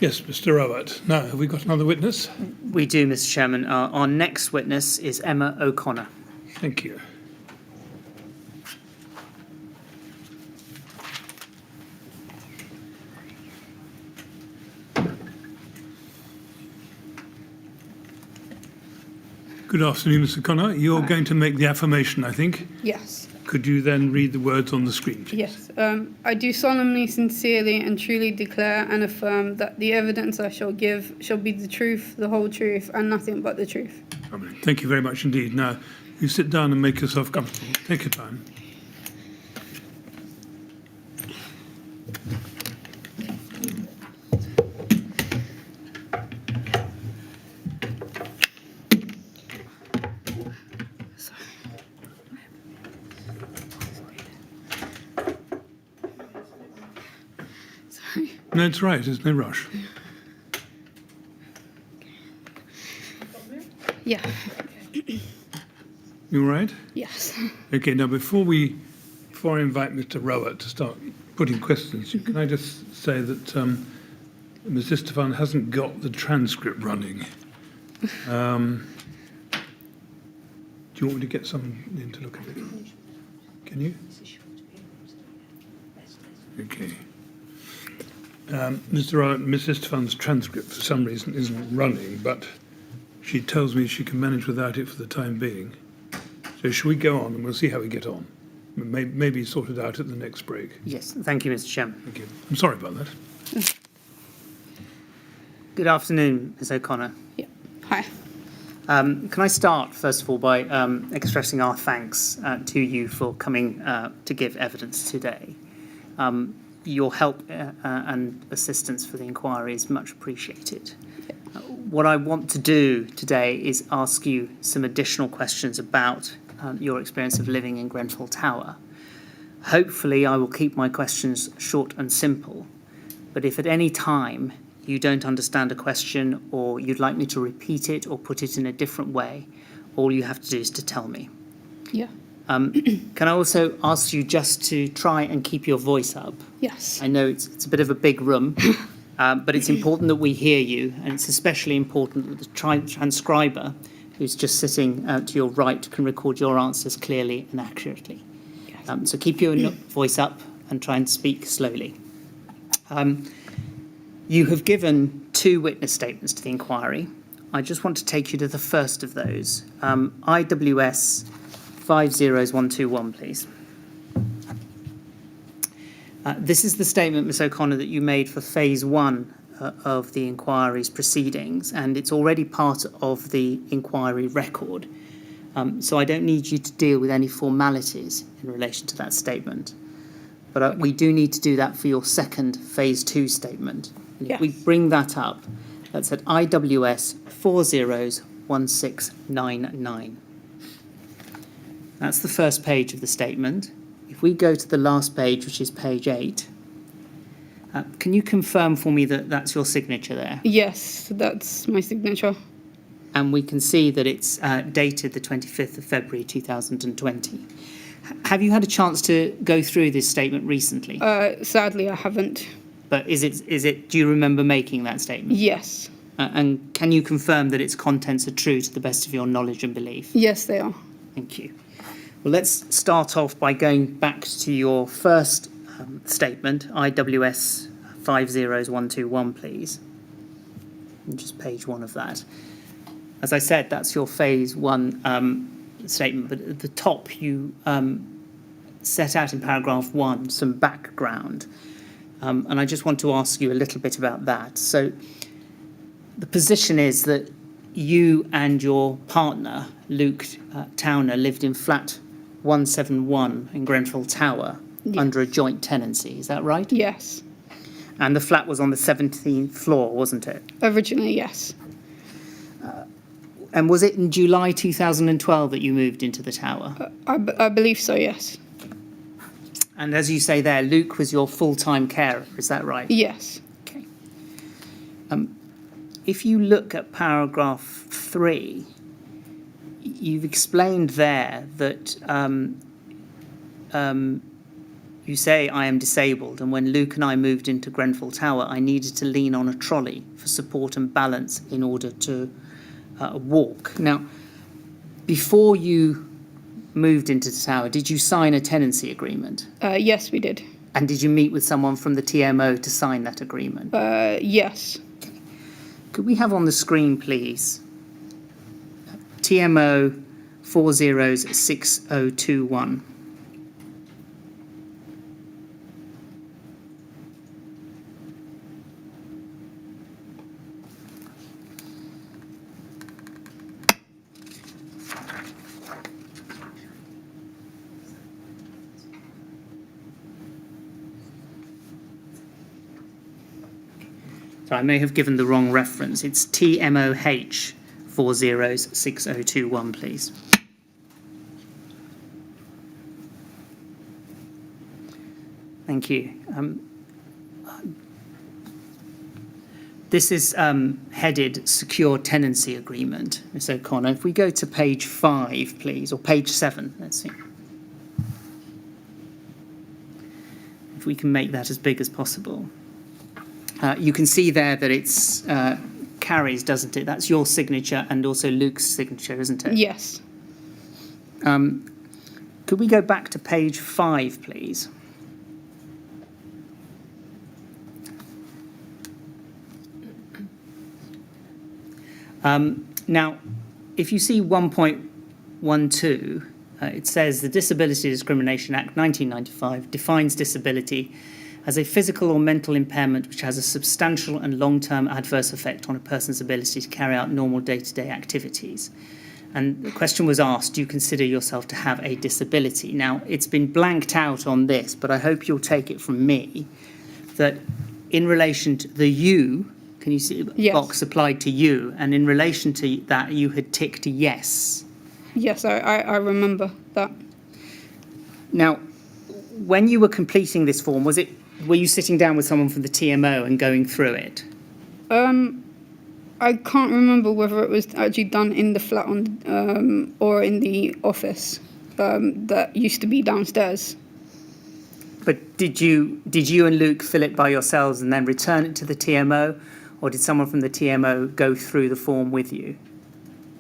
Yes, Mr. Rowett. Now, have we got another witness? We do, Mr. Chairman. Our next witness is Emma O'Connor. Thank you. Good afternoon, Mr. O'Connor. You're going to make the affirmation, I think. Yes. Could you then read the words on the screen, please? Yes. I do solemnly, sincerely, and truly declare and affirm that the evidence I shall give shall be the truth, the whole truth, and nothing but the truth. Lovely. Thank you very much indeed. Now, you sit down and make yourself comfortable. Take your time. No, it's right. There's no rush. Yeah. You all right? Yes. Okay, now before I invite Mr. Rowett to start putting questions, can I just say that Ms. Istefan hasn't got the transcript running. Do you want me to get someone in to look at it? Can you? Okay. Mr. Rowett, Ms. Istefan's transcript for some reason isn't running, but she tells me she can manage without it for the time being. So shall we go on and we'll see how we get on? Maybe sort it out at the next break. Yes, thank you, Mr. Chairman. Thank you. I'm sorry about that. Good afternoon, Ms. O'Connor. Yeah. Hi. Can I start, first of all, by expressing our thanks to you for coming to give evidence today. Your help and assistance for the inquiry is much appreciated. What I want to do today is ask you some additional questions about your experience of living in Grenfell Tower. Hopefully, I will keep my questions short and simple, but if at any time you don't understand a question or you'd like me to repeat it or put it in a different way, all you have to do is to tell me. Yeah. Can I also ask you just to try and keep your voice up? Yes. I know it's a bit of a big room, but it's important that we hear you, and it's especially important that the transcriber, who's just sitting to your right, can record your answers clearly and accurately. Yes. So keep your voice up and try and speak slowly. You have given 2 witness statements to the inquiry. I just want to take you to the first of those. IWS 50121, please. This is the statement, Ms. O'Connor, that you made for phase 1 of the inquiry's proceedings, and it's already part of the inquiry record. So I don't need you to deal with any formalities in relation to that statement. But we do need to do that for your second phase 2 statement. And Yes. if we bring that up, that's at IWS 401699. That's the first page of the statement. If we go to the last page, which is page 8, can you confirm for me that that's your signature there? Yes, that's my signature. And we can see that it's dated the 25th of February 2020. Have you had a chance to go through this statement recently? Sadly, I haven't. But do you remember making that statement? Yes. And can you confirm that its contents are true to the best of your knowledge and belief? Yes, they are. Thank you. Well, let's start off by going back to your first statement, IWS 50121, please. And just page 1 of that. As I said, that's your phase 1 statement, but at the top you set out in paragraph 1 some background. And I just want to ask you a little bit about that. So the position is that you and your partner, Luke Towner, lived in flat 171 in Grenfell Tower under a joint tenancy. Is that right? Yes. And the flat was on the 17th floor, wasn't it? Originally, yes. And was it in July 2012 that you moved into the tower? I believe so, yes. And as you say there, Luke was your full-time carer. Is that right? Yes. Okay. If you look at paragraph 3, you've explained there that you say, I am disabled, and when Luke and I moved into Grenfell Tower, I needed to lean on a trolley for support and balance in order to walk. Now, before you moved into the tower, did you sign a tenancy agreement? Yes, we did. And did you meet with someone from the TMO to sign that agreement? Yes. Could we have on the screen, please, TMO 406021? So I may have given the wrong reference. It's TMOH 406021, please. Thank you. This is headed Secure Tenancy Agreement, Ms O'Connor. If we go to page 5, please, or page 7, let's see. If we can make that as big as possible. You can see there that it's carries, doesn't it? That's your signature and also Luke's signature, isn't it? Yes. Could we go back to page 5, please? Now, if you see 1.12, it says the Disability Discrimination Act 1995 defines disability as a physical or mental impairment which has a substantial and long-term adverse effect on a person's ability to carry out normal day-to-day activities. And the question was asked, do you consider yourself to have a disability? Now, it's been blanked out on this, but I hope you'll take it from me that in relation to the you, can you see Yes. box applied to you, and in relation to that, you had ticked yes. Yes, I remember that. Now, when you were completing this form, were you sitting down with someone from the TMO and going through it? I can't remember whether it was actually done in the flat or in the office that used to be downstairs. But did you and Luke fill it by yourselves and then return it to the TMO, or did someone from the TMO go through the form with you?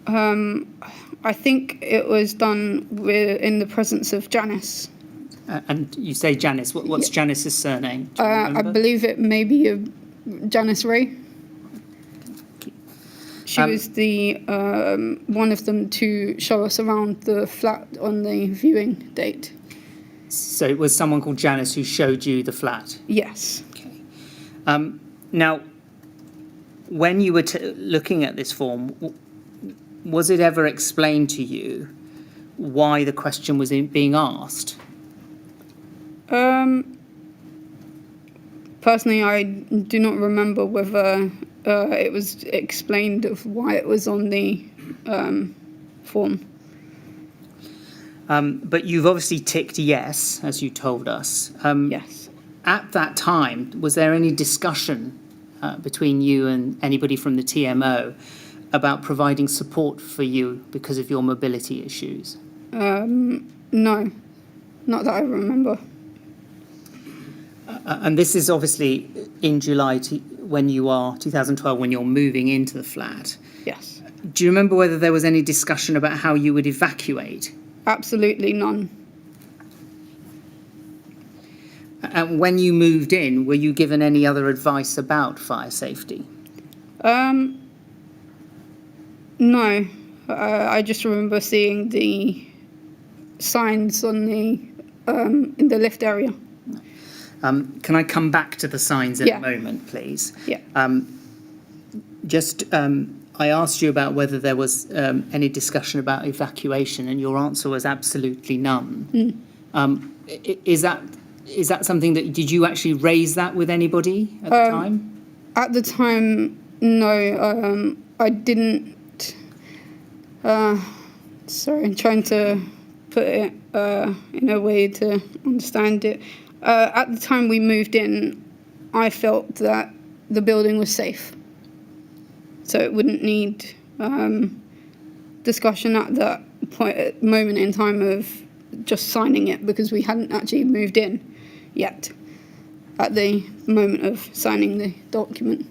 I think it was done in the presence of Janice. And you say Janice. What's Janice's surname? Do you I remember? believe it may be Janice Ray. She was the one of them to show us around the flat on the viewing date. So it was someone called Janice who showed you the flat? Yes. Okay. Now, when you were looking at this form, was it ever explained to you why the question was being asked? Personally, I do not remember whether it was explained of why it was on the form. But you've obviously ticked yes, as you told us. Yes. At that time, was there any discussion between you and anybody from the TMO about providing support for you because of your mobility issues? No, not that I remember. And this is obviously in July 2012, when you're moving into the flat. Yes. Do you remember whether there was any discussion about how you would evacuate? Absolutely none. And when you moved in, were you given any other advice about fire safety? No. I just remember seeing the signs on the in the lift area. Can I come back to the signs in a moment, please? Yeah. I asked you about whether there was any discussion about evacuation, and your answer was absolutely none. Is that something that, did you actually raise that with anybody at the time? At the time, no. I didn't. Sorry, I'm trying to put it in a way to understand it. At the time we moved in, I felt that the building was safe. So it wouldn't need discussion at that moment in time of just signing it, because we hadn't actually moved in. yet at the moment of signing the document.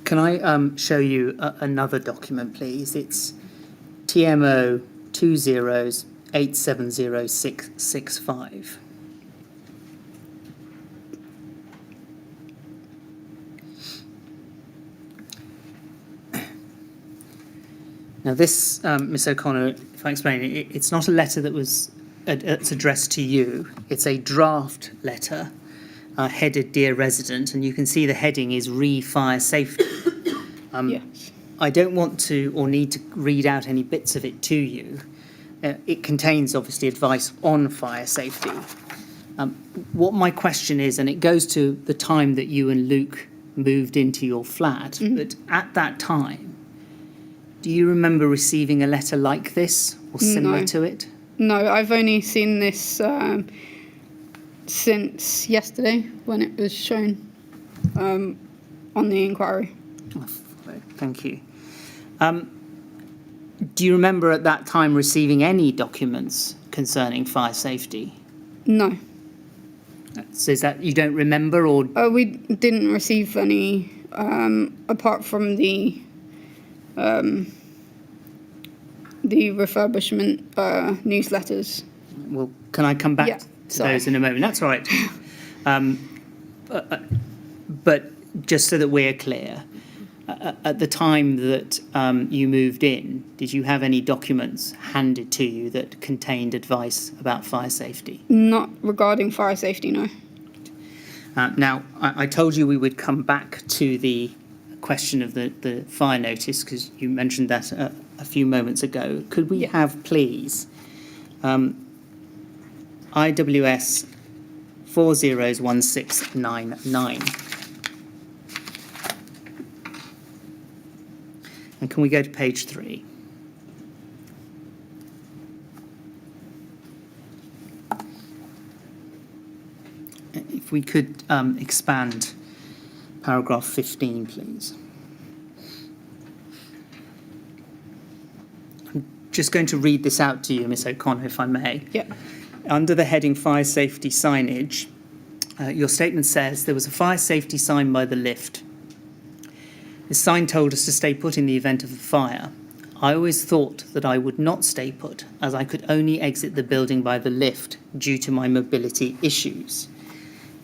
Can I show you another document, please? It's TMO 2087065. Now this, Miss O'Connor, if I explain it, it's not a letter that was it's addressed to you. It's a draft letter headed Dear Resident, and you can see the heading is Re-Fire Safety. Yes. I don't want to or need to read out any bits of it to you. It contains, obviously, advice on fire safety. What my question is, and it goes to the time that you and Luke moved into your flat, but at that time, do you remember receiving a letter like this or similar to it? No, I've only seen this since yesterday when it was shown on the inquiry. Oh, thank you. Do you remember at that time receiving any documents concerning fire safety? No. So is that you don't remember, or? We didn't receive any apart from the refurbishment newsletters. Well, can I come back to those in a moment? That's all right. But just so that we're clear, at the time that you moved in, did you have any documents handed to you that contained advice about fire safety? Not regarding fire safety, no. Now, I told you we would come back to the question of the fire notice because you mentioned that a few moments ago. Could we have, please, IWS 401699? And can we go to page 3? If we could expand paragraph 15, please. I'm just going to read this out to you, Miss O'Connor, if I may. Yeah. Under the heading Fire Safety Signage, your statement says there was a fire safety sign by the lift. The sign told us to stay put in the event of a fire. I always thought that I would not stay put, as I could only exit the building by the lift due to my mobility issues.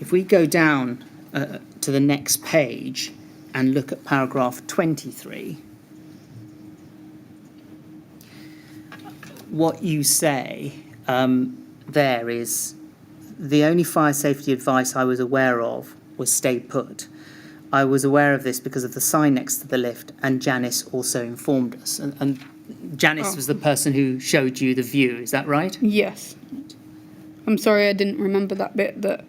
If we go down to the next page and look at paragraph 23, what you say there is the only fire safety advice I was aware of was stay put. I was aware of this because of the sign next to the lift, and Janice also informed us. And Janice was the person who showed you the view, is that right? Yes. I'm sorry I didn't remember that bit, that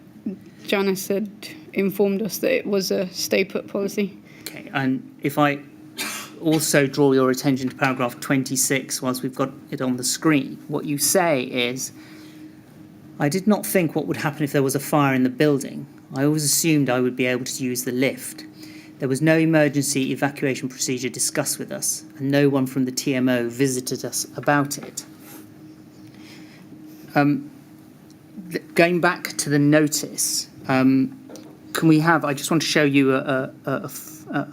Janice had informed us that it was a stay put policy. Okay, and if I also draw your attention to paragraph 26, whilst we've got it on the screen, what you say is, I did not think what would happen if there was a fire in the building. I always assumed I would be able to use the lift. There was no emergency evacuation procedure discussed with us, and no one from the TMO visited us about it. Going back to the notice, can we have, I just want to show you a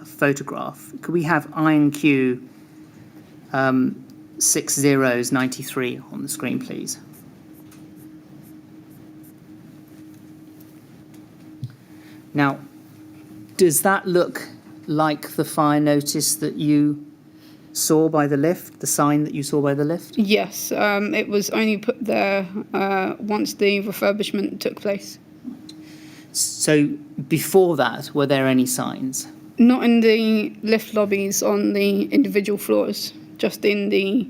photograph. Could we have INQ 6093 on the screen, please? Now, does that look like the fire notice that you saw by the lift, the sign that you saw by the lift? Yes, it was only put there once the refurbishment took place. So before that, were there any signs? Not in the lift lobbies on the individual floors, just in the,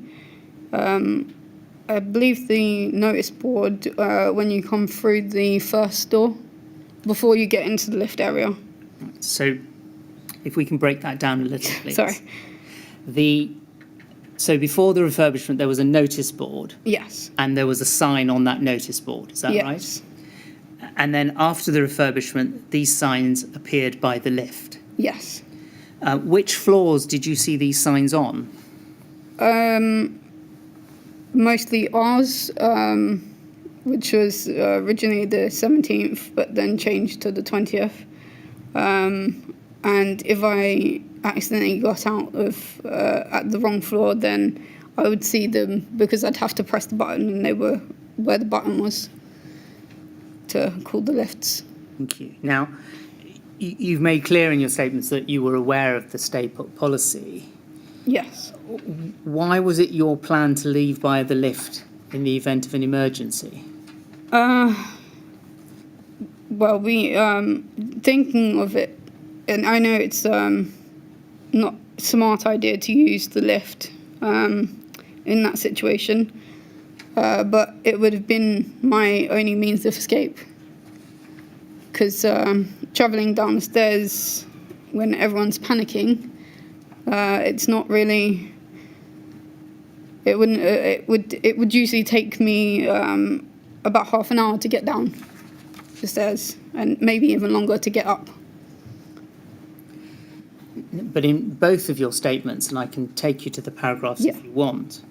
I believe the notice board when you come through the first door, before you get into the lift area. So if we can break that down a little, please. Sorry. So before the refurbishment, there was a notice board. Yes. And there was a sign on that notice board, is that right? Yes. And then after the refurbishment, these signs appeared by the lift. Yes. Which floors did you see these signs on? Mostly ours, which was originally the 17th, but then changed to the 20th. And if I accidentally got out of at the wrong floor, then I would see them because I'd have to press the button, and they were where the button was to call the lifts. Thank you. Now, you've made clear in your statements that you were aware of the stay put policy. Yes. Why was it your plan to leave by the lift in the event of an emergency? Well, we thinking of it, and I know it's not a smart idea to use the lift in that situation, but it would have been my only means of escape. Because travelling down the stairs when everyone's panicking, it's not really. It wouldn't. It would usually take me about half an hour to get down the stairs, and maybe even longer to get up. But in both of your statements, and I can take you to the paragraphs if you want,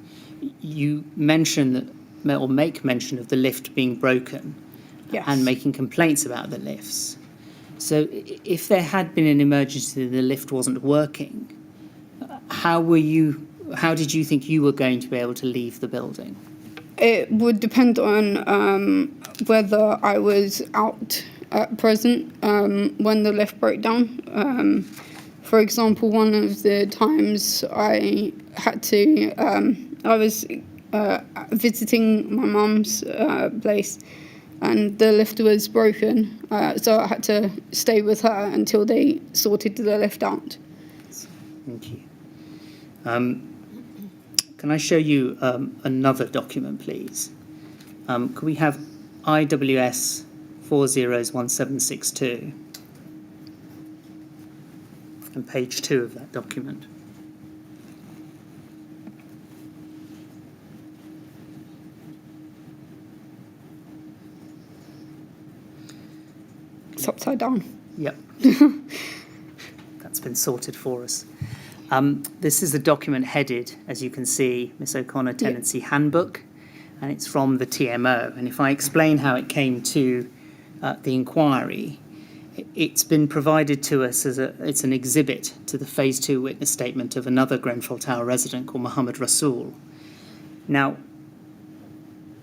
you mention that, or make mention of the lift being broken. Yes. And making complaints about the lifts. So if there had been an emergency and the lift wasn't working, how did you think you were going to be able to leave the building? It would depend on whether I was out at present when the lift broke down. For example, one of the times I had to, I was visiting my mum's place, and the lift was broken, so I had to stay with her until they sorted the lift out. Thank you. Can I show you another document, please? Could we have IWS 401762 and page 2 of that document? It's upside down. Yep. That's been sorted for us. This is a document headed, as you can see, Miss O'Connor, Tenancy Handbook, and it's from the TMO. And if I explain how it came to the inquiry, it's been provided to us as it's an exhibit to the Phase 2 witness statement of another Grenfell Tower resident called Mohammed Rasool. Now,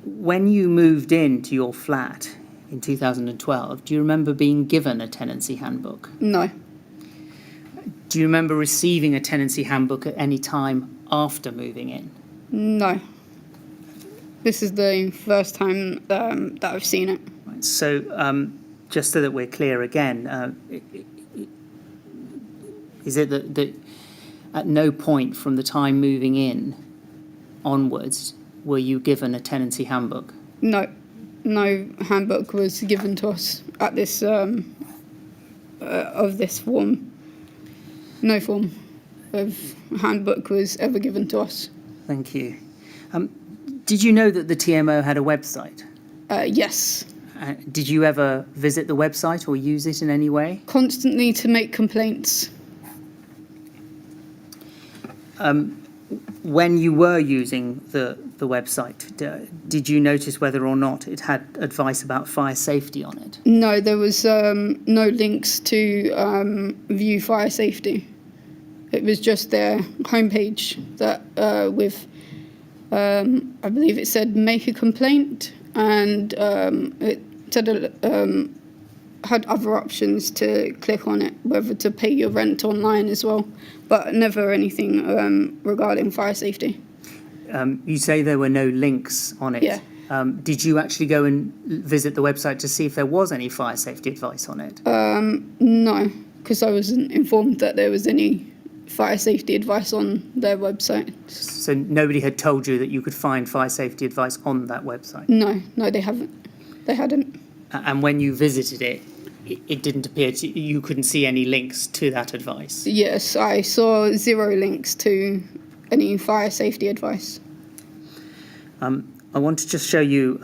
when you moved into your flat in 2012, do you remember being given a tenancy handbook? No. Do you remember receiving a tenancy handbook at any time after moving in? No. This is the first time that I've seen it. Right, so just so that we're clear again, is it that at no point from the time moving in onwards were you given a tenancy handbook? No. No handbook was given to us at this of this form. No form of handbook was ever given to us. Thank you. Did you know that the TMO had a website? Yes. Did you ever visit the website or use it in any way? Constantly to make complaints. When you were using the website, did you notice whether or not it had advice about fire safety on it? No, there was no links to view fire safety. It was just their homepage that with, I believe it said make a complaint, and it said had other options to click on it, whether to pay your rent online as well, but never anything regarding fire safety. You say there were no links on it. Yeah. Did you actually go and visit the website to see if there was any fire safety advice on it? No, because I wasn't informed that there was any fire safety advice on their website. So nobody had told you that you could find fire safety advice on that website? No, they haven't. They hadn't. And when you visited it, it didn't appear to you couldn't see any links to that advice? Yes, I saw 0 links to any fire safety advice. I want to just show you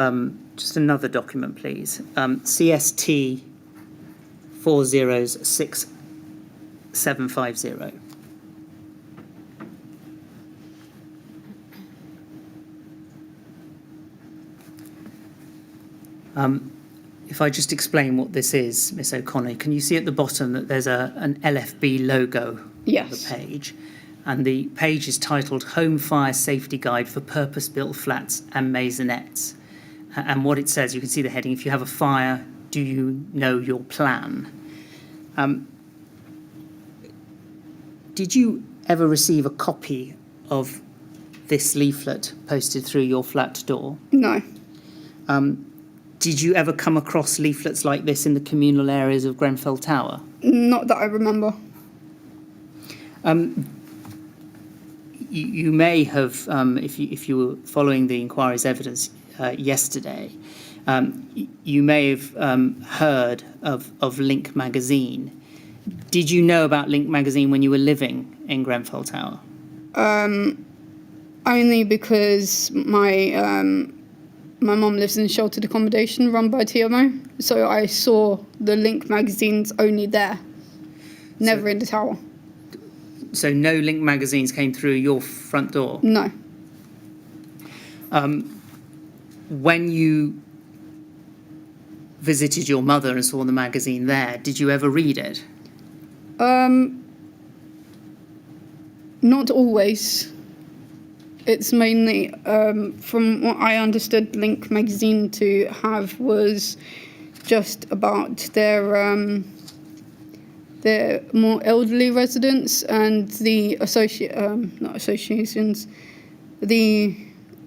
just another document, please. CST 406750. If I just explain what this is, Miss O'Connor, can you see at the bottom that there's an LFB logo on Yes. the page? And the page is titled Home Fire Safety Guide for Purpose-Built Flats and Maisonettes. And what it says, you can see the heading, if you have a fire, do you know your plan? Did you ever receive a copy of this leaflet posted through your flat door? No. Did you ever come across leaflets like this in the communal areas of Grenfell Tower? Not that I remember. You may have, if you were following the inquiry's evidence yesterday, you may have heard of Link magazine. Did you know about Link magazine when you were living in Grenfell Tower? Only because my mum lives in sheltered accommodation run by TMO, so I saw the Link magazines only there, never in the tower. So no Link magazines came through your front door? No. When you visited your mother and saw the magazine there, did you ever read it? Not always. It's mainly, from what I understood, Link magazine to have was just about their more elderly residents and the not associations, the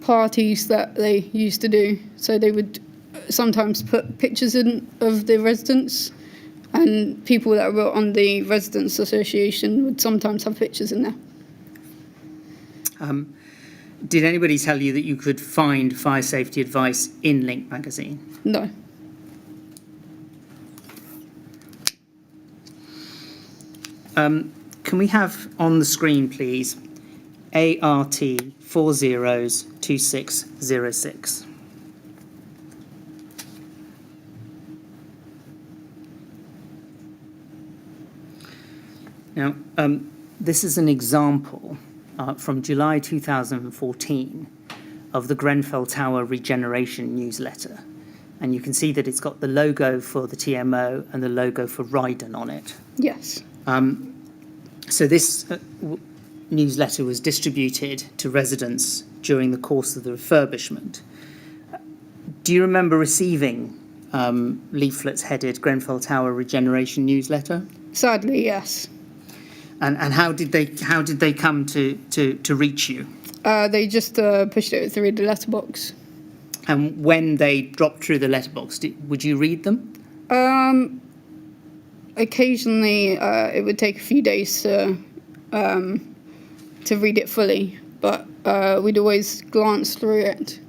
parties that they used to do. So they would sometimes put pictures in of the residents, and people that were on the residents association would sometimes have pictures in there. Did anybody tell you that you could find fire safety advice in Link magazine? No. Can we have on the screen, please, ART 402606? Now, this is an example from July 2014 of the Grenfell Tower Regeneration newsletter. And you can see that it's got the logo for the TMO and the logo for Ryden on it. Yes. So this newsletter was distributed to residents during the course of the refurbishment. Do you remember receiving leaflets headed Grenfell Tower Regeneration Newsletter? Sadly, yes. And how did they come to reach you? They just pushed it through the letterbox. And when they dropped through the letterbox, would you read them? Occasionally, it would take a few days to read it fully, but we'd always glance through it.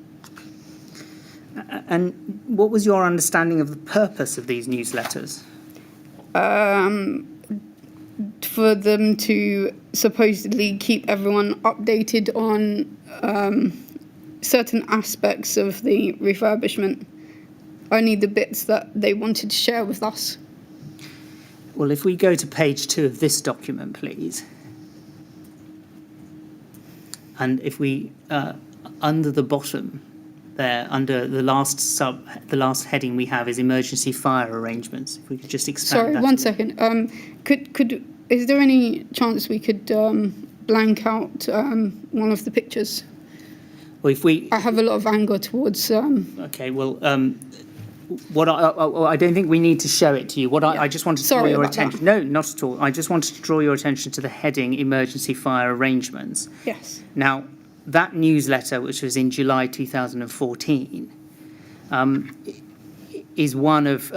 And what was your understanding of the purpose of these newsletters? For them to supposedly keep everyone updated on certain aspects of the refurbishment, only the bits that they wanted to share with us. Well, if we go to page 2 of this document, please. And if we, under the bottom there, under the last heading we have is emergency fire arrangements. If we could just expand that. Sorry, 1 second. Is there any chance we could blank out one of the pictures? Well, if we... I have a lot of anger towards... Okay, well, what I don't think we need to show it to you. I just wanted to draw your attention... No, not at all. I just wanted to draw your attention to the heading emergency fire arrangements. Yes. Now, that newsletter, which was in July 2014, is one of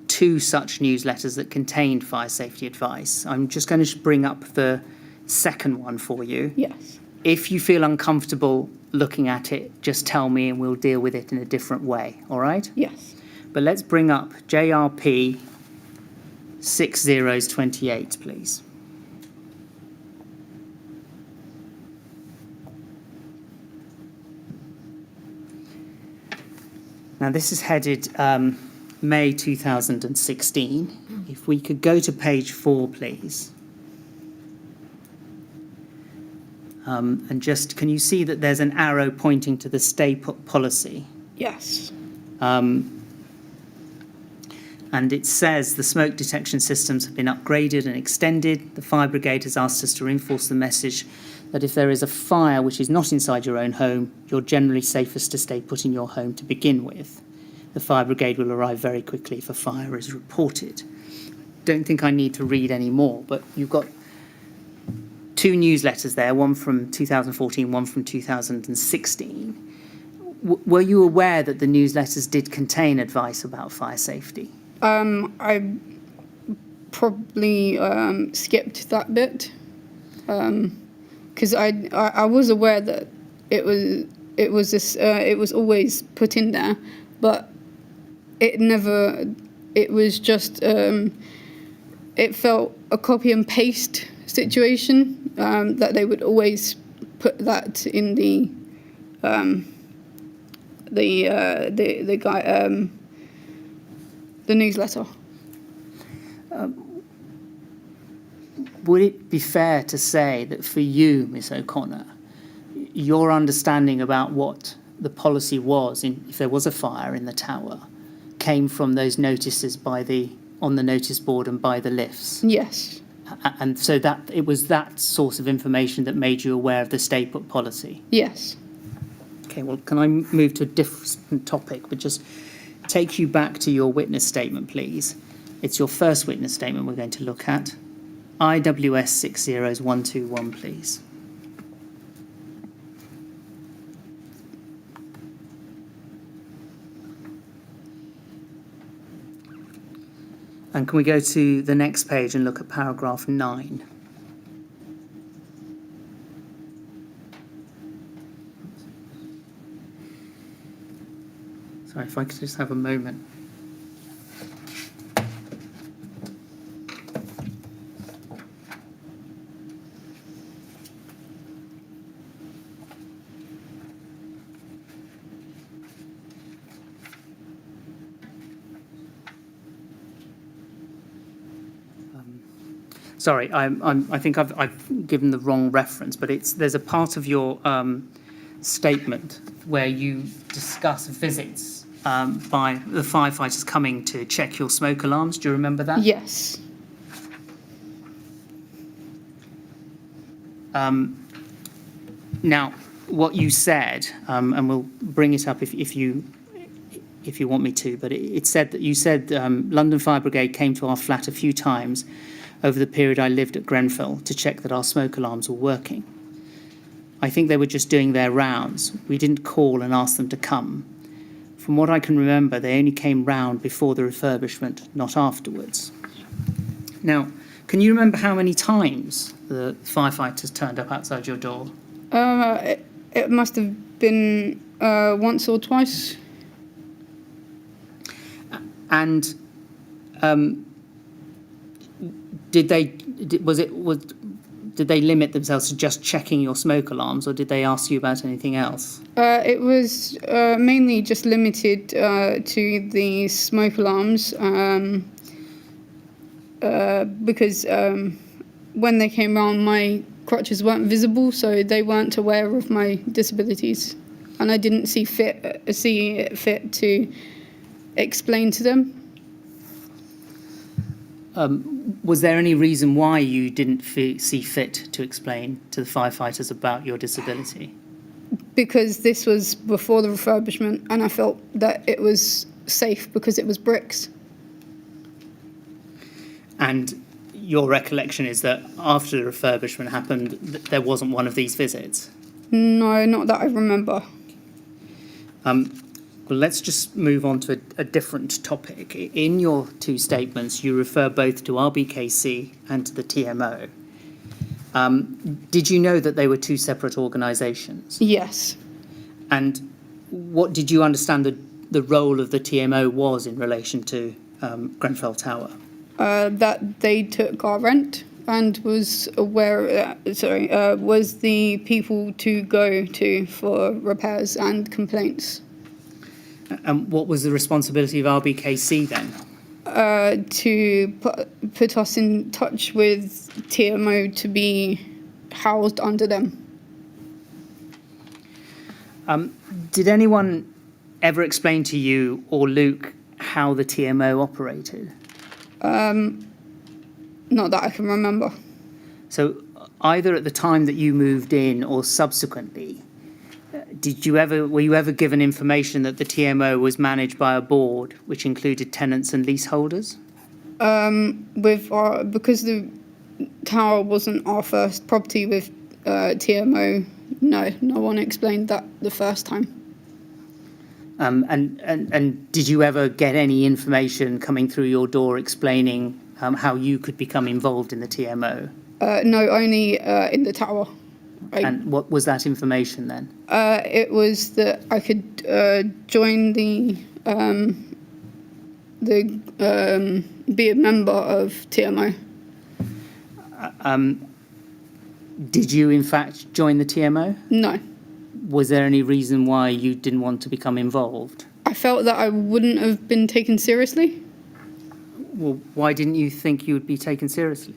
2 such newsletters that contained fire safety advice. I'm just going to bring up the second one for you. Yes. If you feel uncomfortable looking at it, just tell me and we'll deal with it in a different way, all right? Yes. But let's bring up JRP 6028, please. Now, this is headed May 2016. If we could go to page 4, please. And just, can you see that there's an arrow pointing to the stay put policy? Yes. And it says the smoke detection systems have been upgraded and extended. The fire brigade has asked us to reinforce the message that if there is a fire which is not inside your own home, you're generally safest to stay put in your home to begin with. The fire brigade will arrive very quickly if a fire is reported. Don't think I need to read any more, but you've got two newsletters there, one from 2014, one from 2016. Were you aware that the newsletters did contain advice about fire safety? I probably skipped that bit because I was aware that it was always put in there, but it never. It was just it felt a copy and paste situation that they would always put that in the newsletter. Would it be fair to say that for you, Miss O'Connor, your understanding about what the policy was if there was a fire in the tower came from those notices on the notice board and by the lifts? Yes. And so that it was that source of information that made you aware of the stay put policy? Yes. Okay, well, can I move to a different topic, but just take you back to your witness statement, please. It's your first witness statement we're going to look at. IWS 60121, please. And can we go to the next page and look at paragraph 9? Sorry, if I could just have a moment. Sorry, I think I've given the wrong reference, but there's a part of your statement where you discuss visits by the firefighters coming to check your smoke alarms. Do you remember that? Yes. Now, what you said, and we'll bring it up if you want me to, but it said that you said London Fire Brigade came to our flat a few times over the period I lived at Grenfell to check that our smoke alarms were working. I think they were just doing their rounds. We didn't call and ask them to come. From what I can remember, they only came round before the refurbishment, not afterwards. Now, can you remember how many times the firefighters turned up outside your door? It must have been once or twice. And did they limit themselves to just checking your smoke alarms, or did they ask you about anything else? It was mainly just limited to the smoke alarms because when they came round, my crutches weren't visible, so they weren't aware of my disabilities, and I didn't see it fit to explain to them. Was there any reason why you didn't see fit to explain to the firefighters about your disability? Because this was before the refurbishment, and I felt that it was safe because it was bricks. And your recollection is that after the refurbishment happened, there wasn't one of these visits? No, not that I remember. Well, let's just move on to a different topic. In your two statements, you refer both to RBKC and to the TMO. Did you know that they were two separate organisations? Yes. And what did you understand the role of the TMO was in relation to Grenfell Tower? That they took our rent and was aware, was the people to go to for repairs and complaints. And what was the responsibility of RBKC then? To put us in touch with TMO to be housed under them. Did anyone ever explain to you or Luke how the TMO operated? Not that I can remember. So either at the time that you moved in or subsequently, were you ever given information that the TMO was managed by a board which included tenants and leaseholders? Because the tower wasn't our first property with TMO, no one explained that the first time. And did you ever get any information coming through your door explaining how you could become involved in the TMO? No, only in the tower. And what was that information then? It was that I could join be a member of TMO. Did you in fact join the TMO? No. Was there any reason why you didn't want to become involved? I felt that I wouldn't have been taken seriously. Well, why didn't you think you would be taken seriously?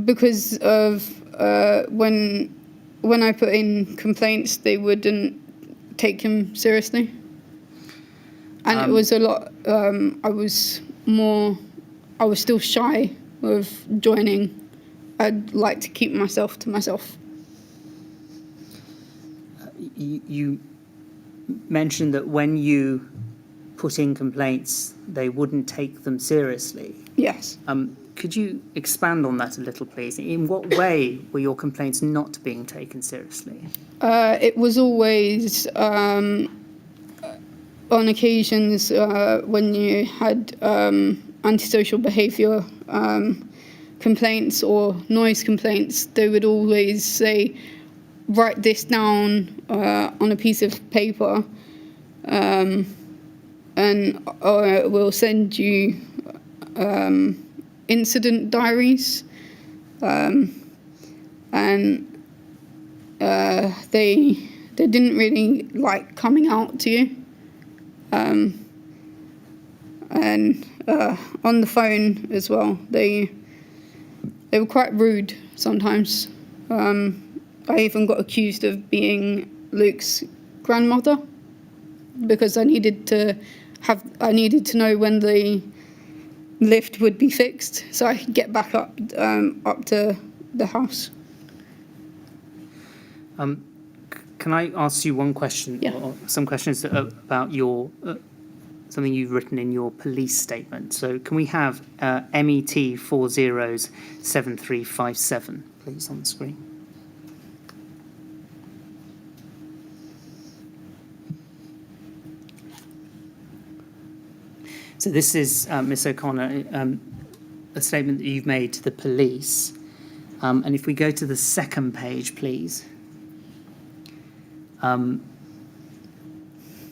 Because of when I put in complaints, they wouldn't take him seriously. And it was a lot, I was still shy of joining. I'd like to keep myself to myself. You mentioned that when you put in complaints, they wouldn't take them seriously. Yes. Could you expand on that a little, please? In what way were your complaints not being taken seriously? It was always on occasions when you had antisocial behaviour complaints or noise complaints, they would always say, write this down on a piece of paper and we'll send you incident diaries. And they didn't really like coming out to you. And on the phone as well, they were quite rude sometimes. I even got accused of being Luke's grandmother because I needed to know when the lift would be fixed so I could get back up to the house. Can I ask you one question? Yeah. Or some questions about your something you've written in your police statement. So can we have MET 407357, please, on the screen? So this is, Ms. O'Connor, a statement that you've made to the police. And if we go to the second page, please.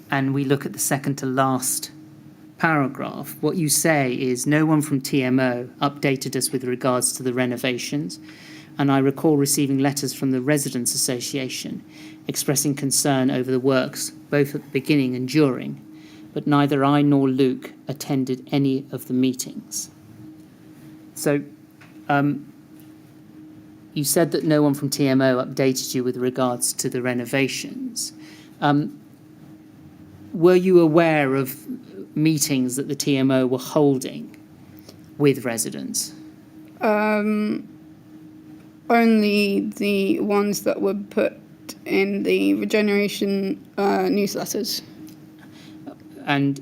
And we look at the second to last paragraph, what you say is, no one from TMO updated us with regards to the renovations, and I recall receiving letters from the Residents Association expressing concern over the works, both at the beginning and during, but neither I nor Luke attended any of the meetings. So you said that no one from TMO updated you with regards to the renovations. Were you aware of meetings that the TMO were holding with residents? Only the ones that were put in the regeneration newsletters. And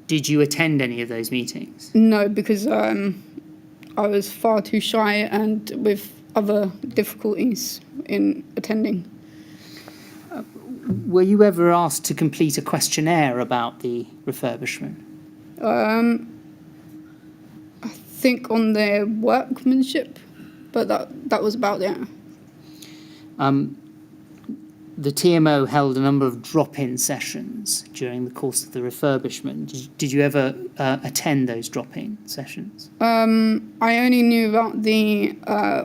did you attend any of those meetings? No, because I was far too shy and with other difficulties in attending. Were you ever asked to complete a questionnaire about the refurbishment? I think on their workmanship, but that was about it. The TMO held a number of drop-in sessions during the course of the refurbishment. Did you ever attend those drop-in sessions? I only knew about the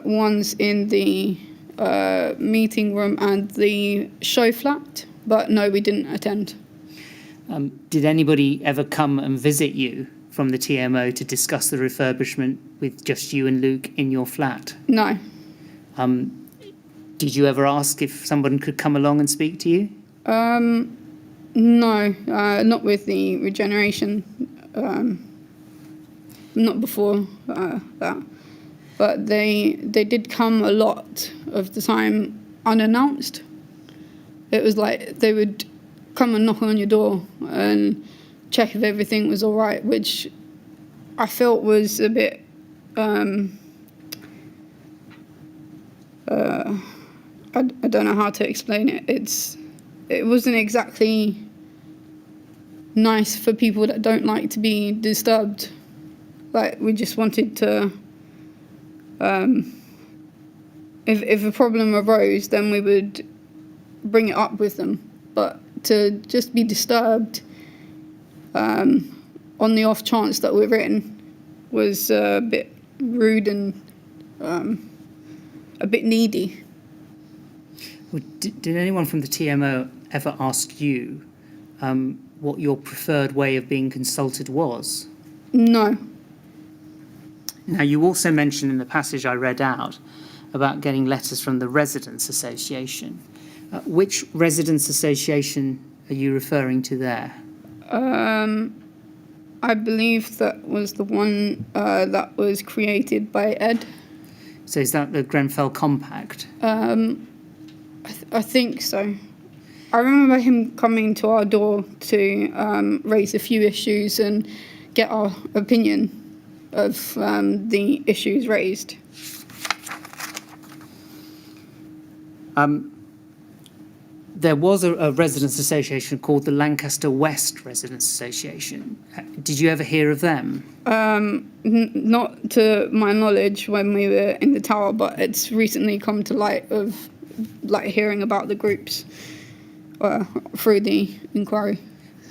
ones in the meeting room and the show flat, but no, we didn't attend. Did anybody ever come and visit you from the TMO to discuss the refurbishment with just you and Luke in your flat? No. Did you ever ask if someone could come along and speak to you? No, not with the regeneration. Not before that. But they did come a lot of the time unannounced. It was like they would come and knock on your door and check if everything was all right, which I felt was a bit I don't know how to explain it. It wasn't exactly nice for people that don't like to be disturbed. Like, we just wanted to, if a problem arose, then we would bring it up with them. But to just be disturbed on the off chance that we're in was a bit rude and a bit needy. Well, did anyone from the TMO ever ask you what your preferred way of being consulted was? No. Now, you also mentioned in the passage I read out about getting letters from the Residents Association. Which Residents Association are you referring to there? I believe that was the one that was created by Ed. So is that the Grenfell Compact? I think so. I remember him coming to our door to raise a few issues and get our opinion of the issues raised. There was a residents' association called the Lancaster West Residents' Association. Did you ever hear of them? Not to my knowledge when we were in the tower, but it's recently come to light of hearing about the groups through the inquiry.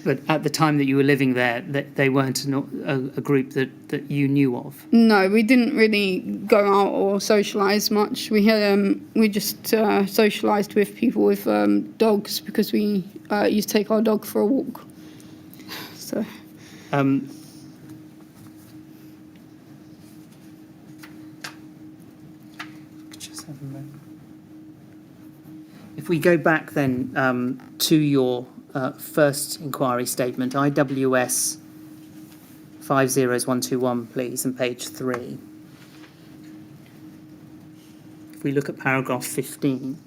But at the time that you were living there, they weren't a group that you knew of? No, we didn't really go out or socialise much. We just socialised with people with dogs because we used to take our dog for a walk. So. Just have a moment. If we go back then to your first inquiry statement, IWS 50121, please, and page 3. If we look at paragraph 15,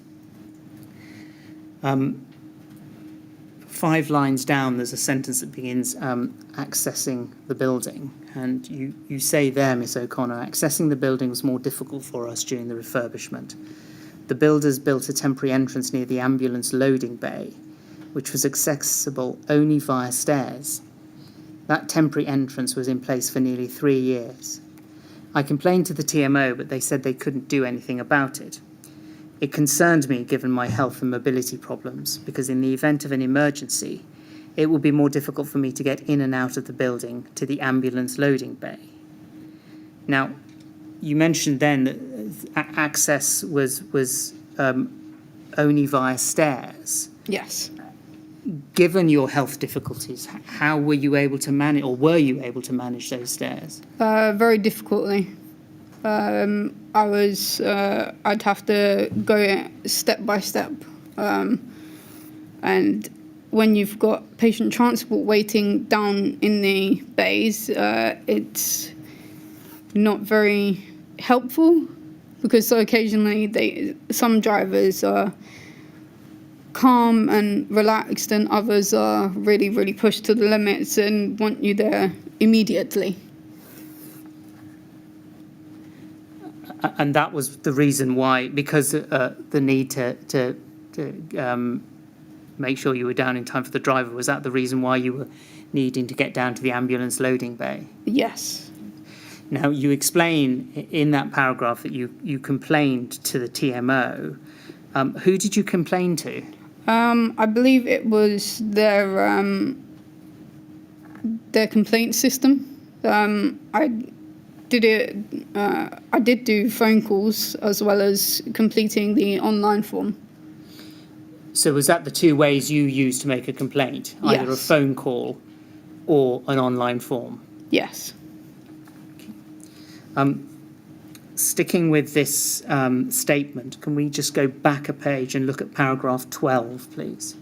5 lines down, there's a sentence that begins accessing the building. And you say there, Miss O'Connor, accessing the building was more difficult for us during the refurbishment. The builders built a temporary entrance near the ambulance loading bay, which was accessible only via stairs. That temporary entrance was in place for nearly 3 years. I complained to the TMO, but they said they couldn't do anything about it. It concerned me, given my health and mobility problems, because in the event of an emergency, it would be more difficult for me to get in and out of the building to the ambulance loading bay. Now, you mentioned then that access was only via stairs. Yes. Given your health difficulties, how were you able to manage, or were you able to manage those stairs? Very difficultly. I'd have to go step by step. And when you've got patient transport waiting down in the bays, it's not very helpful, because occasionally some drivers are calm and relaxed, and others are really, really pushed to the limits and want you there immediately. And that was the reason why, because the need to make sure you were down in time for the driver, was that the reason why you were needing to get down to the ambulance loading bay? Yes. Now, you explain in that paragraph that you complained to the TMO. Who did you complain to? I believe it was their complaint system. I did do phone calls as well as completing the online form. So was that the 2 ways you used to make a complaint? Either Yes. a phone call or an online form? Yes. Sticking with this statement, can we just go back a page and look at paragraph 12, please?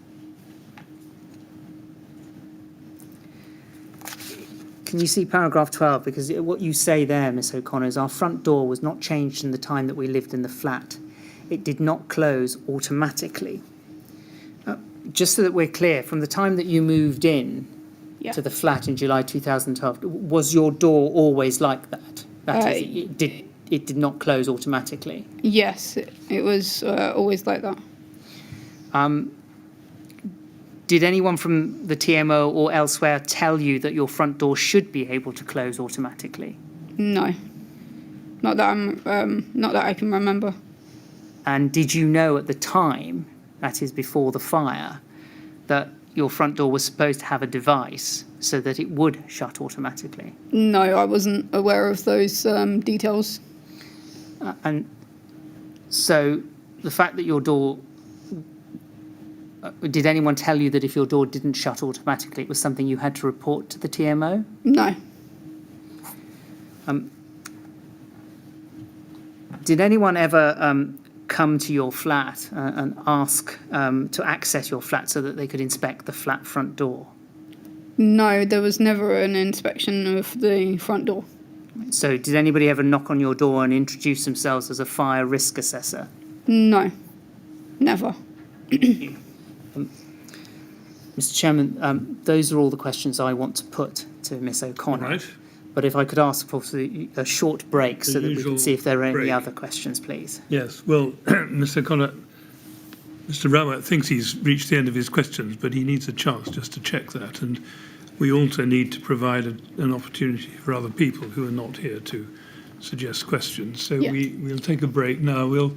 Can you see paragraph 12? Because what you say there, Miss O'Connor, is our front door was not changed in the time that we lived in the flat. It did not close automatically. Just so that we're clear, from the time that you moved in Yeah. to the flat in July 2012, was your door always like that? That is, it did not close automatically. Yes, it was always like that. Did anyone from the TMO or elsewhere tell you that your front door should be able to close automatically? No, not that I can remember. And did you know at the time, that is before the fire, that your front door was supposed to have a device so that it would shut automatically? No, I wasn't aware of those details. And so the fact that your door... did anyone tell you that if your door didn't shut automatically, it was something you had to report to the TMO? No. Did anyone ever come to your flat and ask to access your flat so that they could inspect the flat front door? No, there was never an inspection of the front door. So did anybody ever knock on your door and introduce themselves as a fire risk assessor? No, never. Mr. Chairman, those are all the questions I want to put to Miss O'Connor. Right. But if I could ask for a short break so that we can see if there are any break. other questions, please. Yes, well, Mr. O'Connor, Mr. Rawat thinks he's reached the end of his questions, but he needs a chance just to check that. And we also need to provide an opportunity for other people who are not here to suggest questions. So Yeah. we'll take a break now. We'll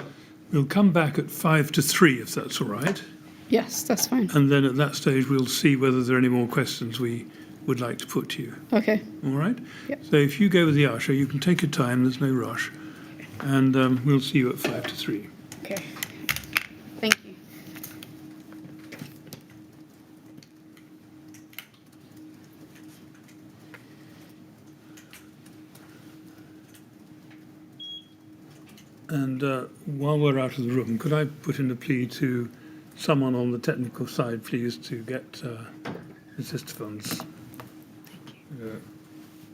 come back at 2:55, if that's all right. Yes, that's fine. And then at that stage, we'll see whether there are any more questions we would like to put to you. Okay. All right? Yep. So if you go with the usher, you can take your time, there's no rush. And we'll see you at 2:55. Okay. Thank you. And while we're out of the room, could I put in a plea to someone on the technical side, please, to get Estefan's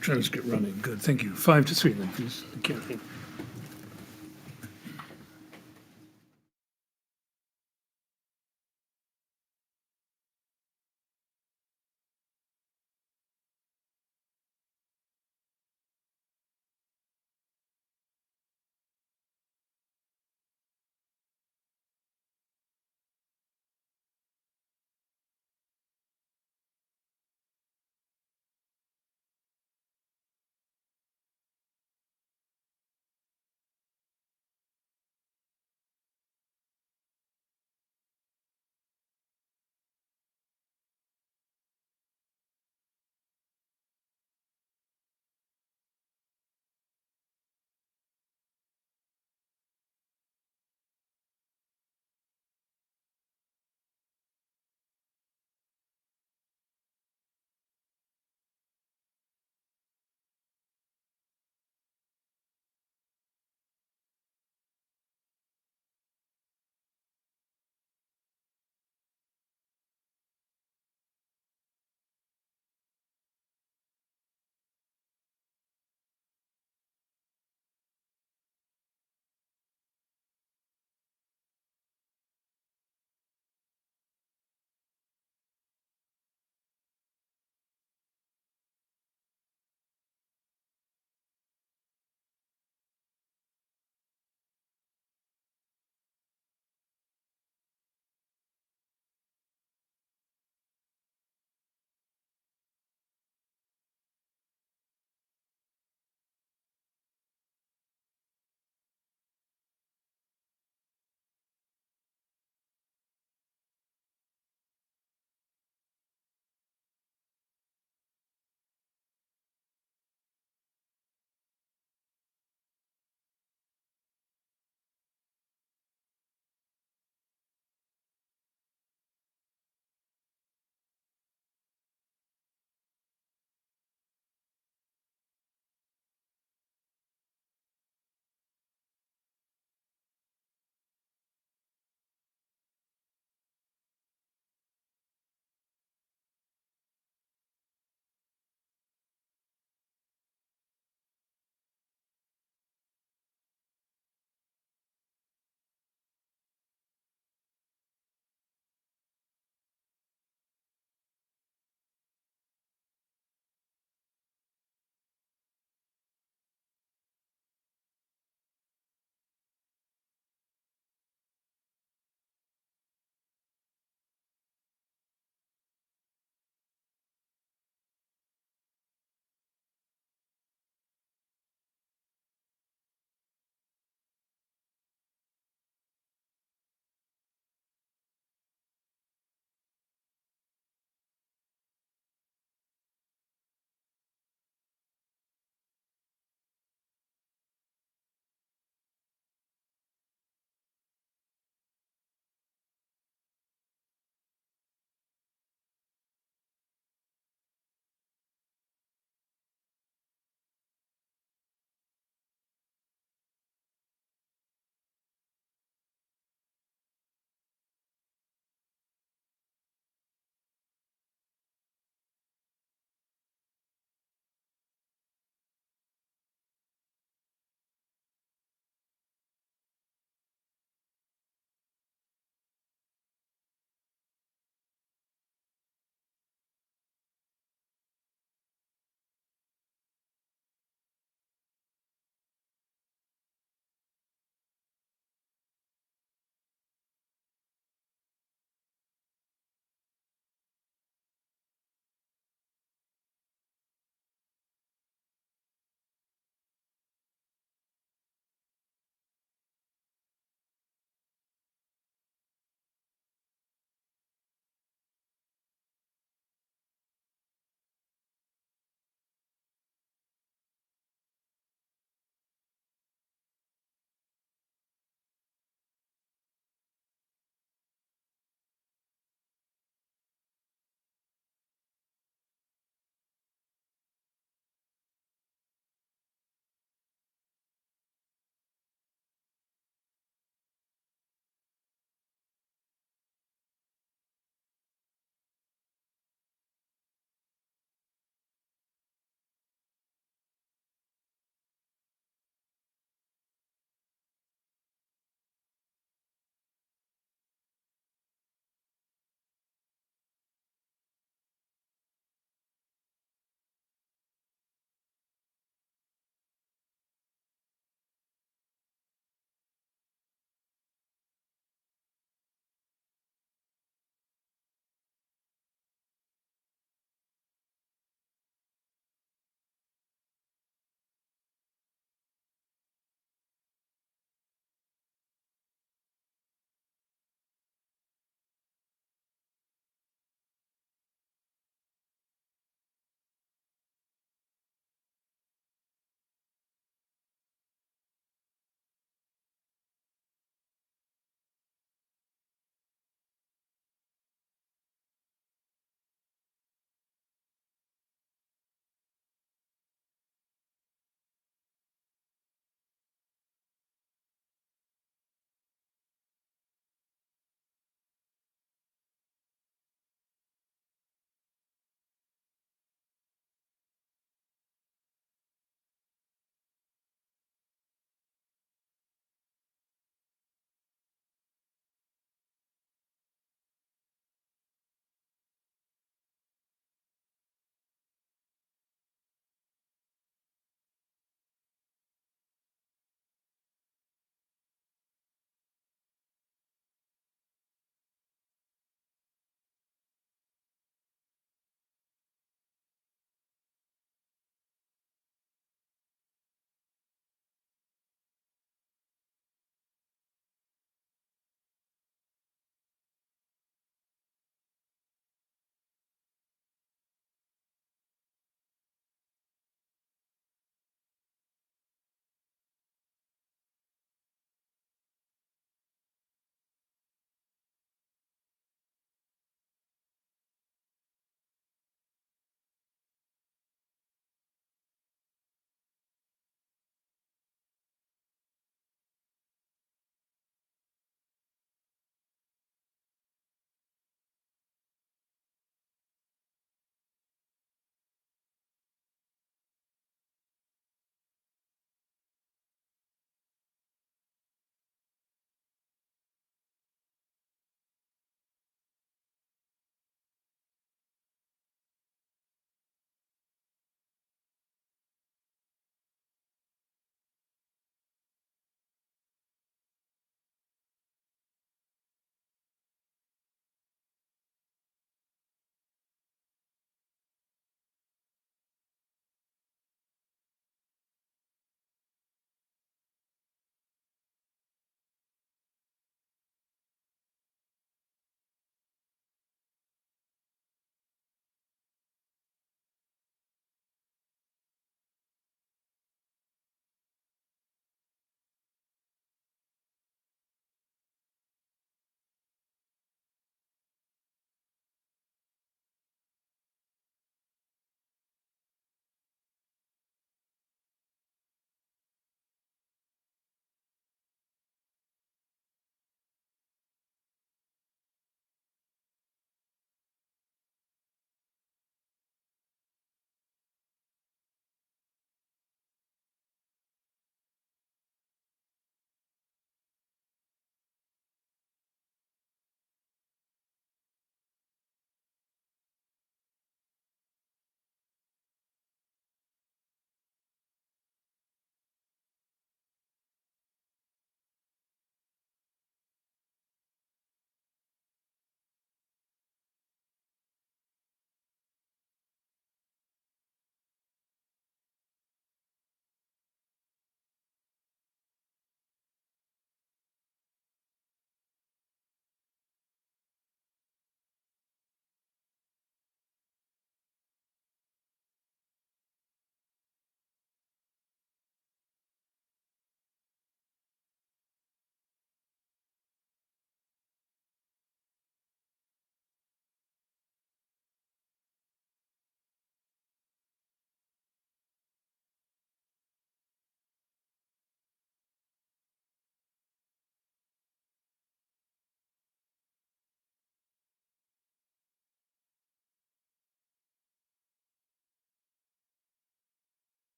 transcript running? Good, thank you. 2:55 then, please. Thank you.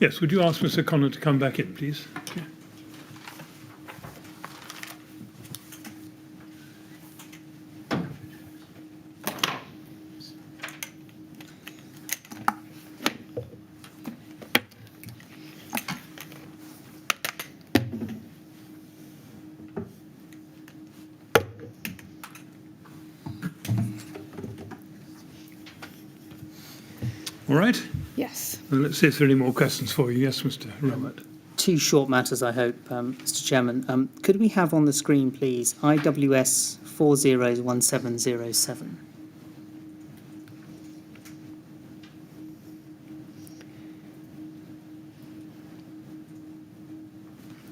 Yes, would you ask Mr. Connor to come back in, please? Yeah. All right. Yes. Well, let's see if there are any more questions for you. Yes, Mr. Robert. Two short matters, I hope, Mr. Chairman. Could we have on the screen, please, IWS 401707?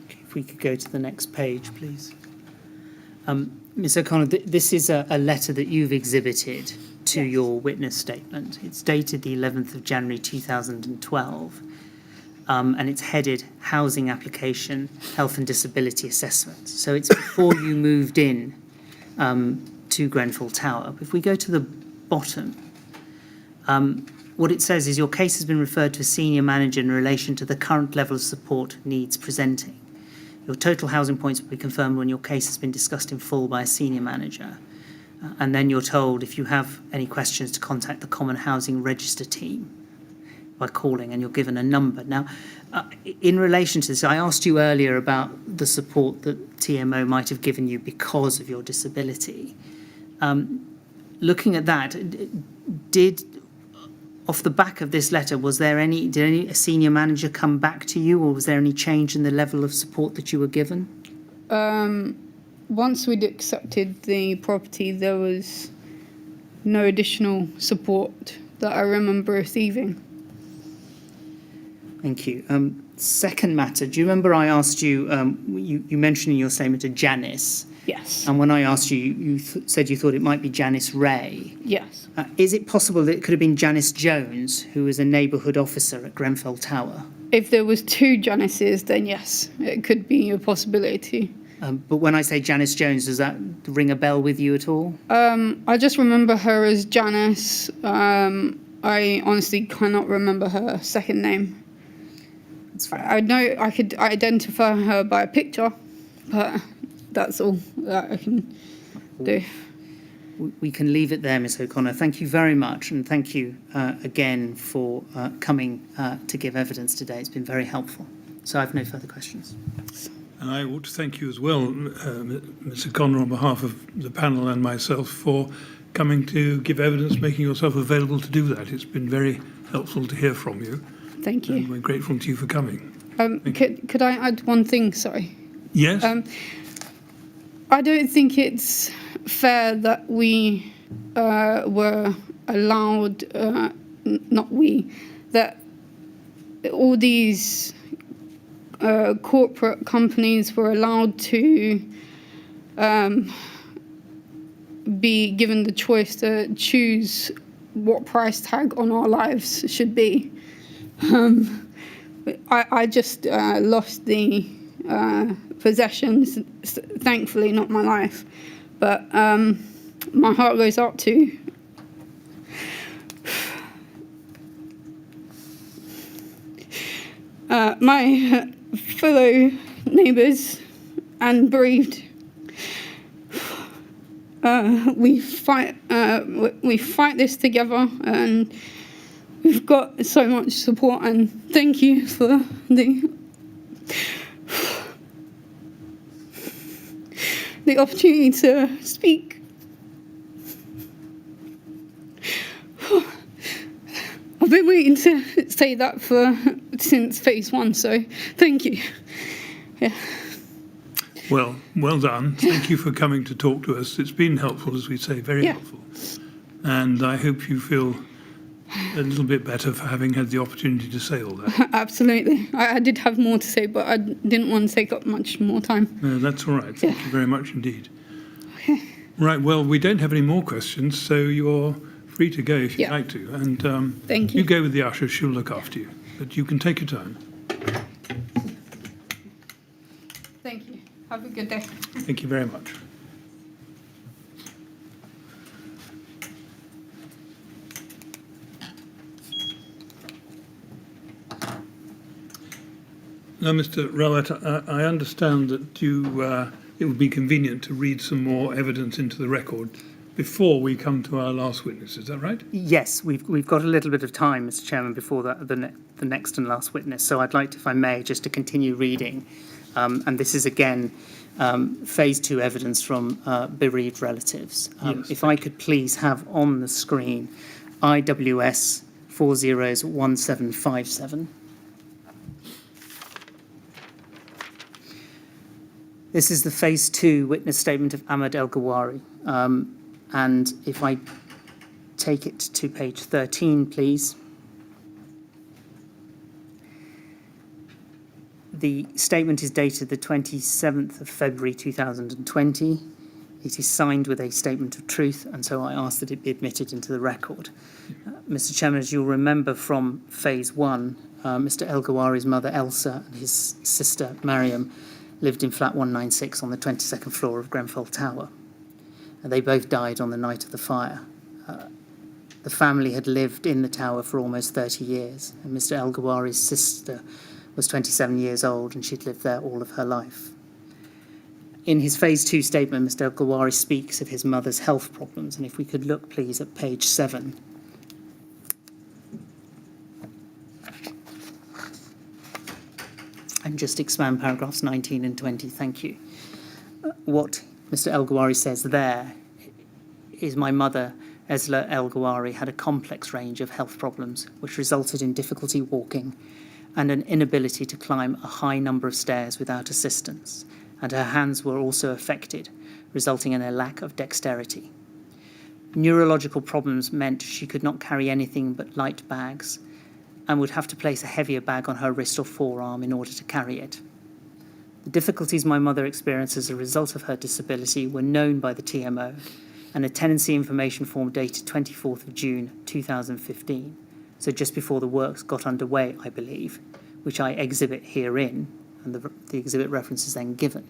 Okay, if we could go to the next page, please. Ms. O'Connor, this is a letter that you've exhibited to Yes. your witness statement. It's dated the 11th of January 2012. And it's headed Housing Application, Health and Disability Assessment. So it's before you moved in to Grenfell Tower. If we go to the bottom, what it says is your case has been referred to a senior manager in relation to the current level of support needs presenting. Your total housing points will be confirmed when your case has been discussed in full by a senior manager. And then you're told if you have any questions to contact the Common Housing Register team by calling, and you're given a number. Now, in relation to this, I asked you earlier about the support that TMO might have given you because of your disability. Looking at that, off the back of this letter, did a senior manager come back to you, or was there any change in the level of support that you were given? Once we'd accepted the property, there was no additional support that I remember receiving. Thank you. Second matter, do you remember I asked you, you mentioned in your statement a Janice, Yes. and when I asked you, you said you thought it might be Janice Ray. Yes. Is it possible that it could have been Janice Jones, who was a neighbourhood officer at Grenfell Tower? If there was two Janices, then yes, it could be a possibility. But when I say Janice Jones, does that ring a bell with you at all? I just remember her as Janice. I honestly cannot remember her second name. That's fair. I know I could identify her by a picture, but that's all that I can do. We can leave it there, Ms. O'Connor. Thank you very much, and thank you again for coming to give evidence today. It's been very helpful. So I have no further questions. And I want to thank you as well, Mr. Connor, on behalf of the panel and myself, for coming to give evidence, making yourself available to do that. It's been very helpful to hear from you. Thank you. And we're grateful to you for coming. Could I add one thing? Sorry. Yes? I don't think it's fair that we were allowed, not we, that all these corporate companies were allowed to be given the choice to choose what price tag on our lives should be. I just lost the possessions, thankfully not my life, but my heart goes out to my fellow neighbours and bereaved. We fight this together, and we've got so much support, and thank you for the opportunity to speak. I've been waiting to say that since phase one, so thank you. Yeah. Well done. Thank you for coming to talk to us. It's been helpful, as we say, very helpful. And I hope you feel a little bit better for having had the opportunity to say all that. Absolutely. I did have more to say, but I didn't want to take up much more time. No, that's all right. Thank you very much indeed. Okay. Right, well, we don't have any more questions, so you're free to go if you'd like to. And Thank you. You go with the usher, she'll look after you. But you can take your time. Thank you. Have a good day. Thank you very much. Now, Mr. Rowett, I understand that it would be convenient to read some more evidence into the record before we come to our last witness. Is that right? Yes, we've got a little bit of time, Mr. Chairman, before the next and last witness. So I'd like, if I may, just to continue reading. And this is again phase 2 evidence from bereaved relatives. Yes, if I could please have on the screen IWS 401757. This is the phase 2 witness statement of Ahmed El Gawari. And if I take it to page 13, please. The statement is dated the 27th of February 2020. It is signed with a statement of truth, and so I ask that it be admitted into the record. Mr. Chairman, as you'll remember from phase 1, Mr. El Gawari's mother, Elsa, and his sister, Mariam, lived in flat 196 on the 22nd floor of Grenfell Tower. And they both died on the night of the fire. The family had lived in the tower for almost 30 years, and Mr. El Gawari's sister was 27 years old, and she'd lived there all of her life. In his phase 2 statement, Mr. El Gawari speaks of his mother's health problems, and if we could look, please, at page 7. And just expand paragraphs 19 and 20, thank you. What Mr. El Gawari says there is my mother, Esla El Gawari, had a complex range of health problems which resulted in difficulty walking and an inability to climb a high number of stairs without assistance, and her hands were also affected, resulting in a lack of dexterity. Neurological problems meant she could not carry anything but light bags and would have to place a heavier bag on her wrist or forearm in order to carry it. The difficulties my mother experienced as a result of her disability were known by the TMO, and a tenancy information form dated 24th of June 2015, so just before the works got underway, I believe, which I exhibit herein, and the exhibit reference is then given.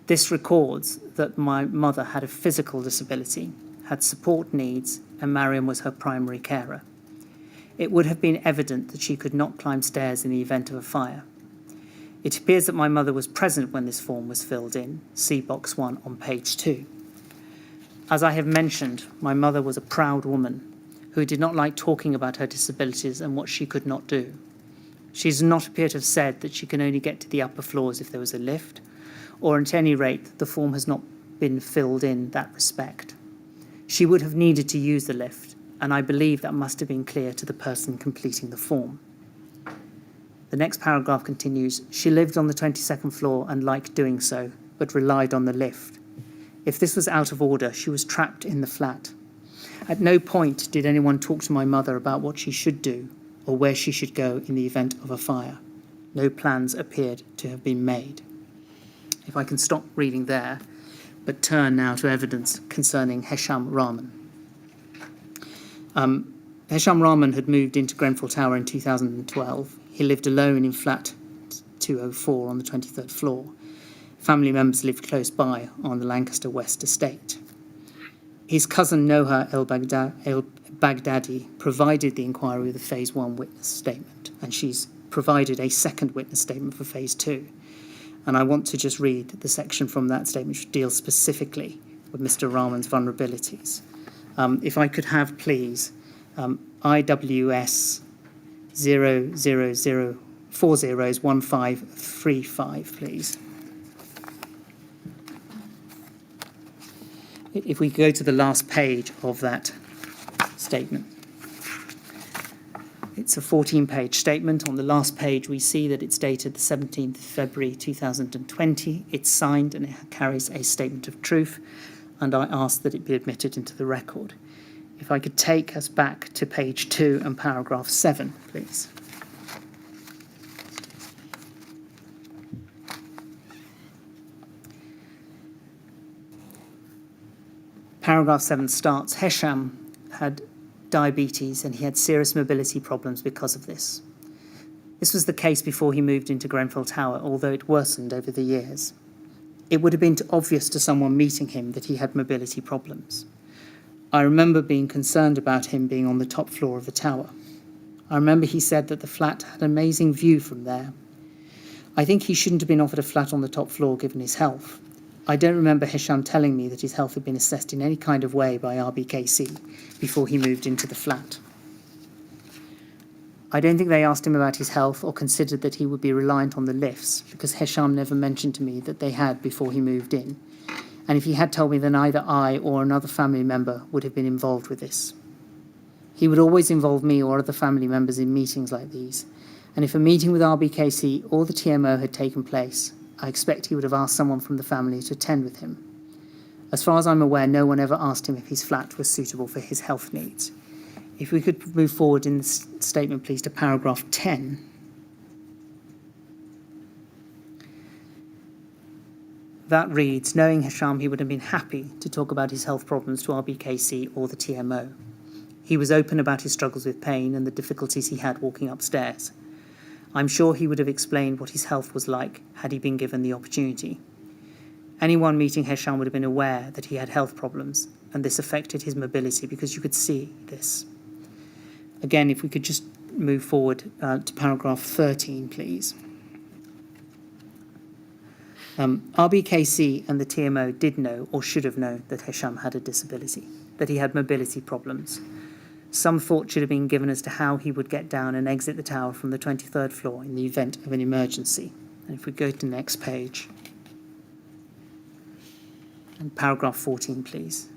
This records that my mother had a physical disability, had support needs, and Mariam was her primary carer. It would have been evident that she could not climb stairs in the event of a fire. It appears that my mother was present when this form was filled in, see box 1 on page 2. As I have mentioned, my mother was a proud woman who did not like talking about her disabilities and what she could not do. She does not appear to have said that she can only get to the upper floors if there was a lift, or at any rate, the form has not been filled in that respect. She would have needed to use the lift, and I believe that must have been clear to the person completing the form. The next paragraph continues, she lived on the 22nd floor and liked doing so, but relied on the lift. If this was out of order, she was trapped in the flat. At no point did anyone talk to my mother about what she should do or where she should go in the event of a fire. No plans appeared to have been made. If I can stop reading there, but turn now to evidence concerning Hesham Rahman. Hesham Rahman had moved into Grenfell Tower in 2012. He lived alone in flat 204 on the 23rd floor. Family members lived close by on the Lancaster West estate. His cousin Noha el-Baghdadi provided the inquiry with a phase 1 witness statement, and she's provided a second witness statement for phase 2. And I want to just read the section from that statement which deals specifically with Mr. Rahman's vulnerabilities. If I could have, please, IWS 000401535, please. If we go to the last page of that statement. It's a 14-page statement. On the last page, we see that it's dated the 17th of February 2020. It's signed and it carries a statement of truth, and I ask that it be admitted into the record. If I could take us back to page 2 and paragraph 7, please. Paragraph 7 starts, Hesham had diabetes and he had serious mobility problems because of this. This was the case before he moved into Grenfell Tower, although it worsened over the years. It would have been obvious to someone meeting him that he had mobility problems. I remember being concerned about him being on the top floor of the tower. I remember he said that the flat had an amazing view from there. I think he shouldn't have been offered a flat on the top floor given his health. I don't remember Hesham telling me that his health had been assessed in any kind of way by RBKC before he moved into the flat. I don't think they asked him about his health or considered that he would be reliant on the lifts, because Hesham never mentioned to me that they had before he moved in. And if he had told me, then either I or another family member would have been involved with this. He would always involve me or other family members in meetings like these. And if a meeting with RBKC or the TMO had taken place, I expect he would have asked someone from the family to attend with him. As far as I'm aware, no one ever asked him if his flat was suitable for his health needs. If we could move forward in this statement, please, to paragraph 10. That reads, knowing Hesham, he would have been happy to talk about his health problems to RBKC or the TMO. He was open about his struggles with pain and the difficulties he had walking upstairs. I'm sure he would have explained what his health was like had he been given the opportunity. Anyone meeting Hesham would have been aware that he had health problems, and this affected his mobility because you could see this. Again, if we could just move forward to paragraph 13, please. RBKC and the TMO did know, or should have known, that Hesham had a disability, that he had mobility problems. Some thought should have been given as to how he would get down and exit the tower from the 23rd floor in the event of an emergency. And if we go to the next page, and paragraph 14, please.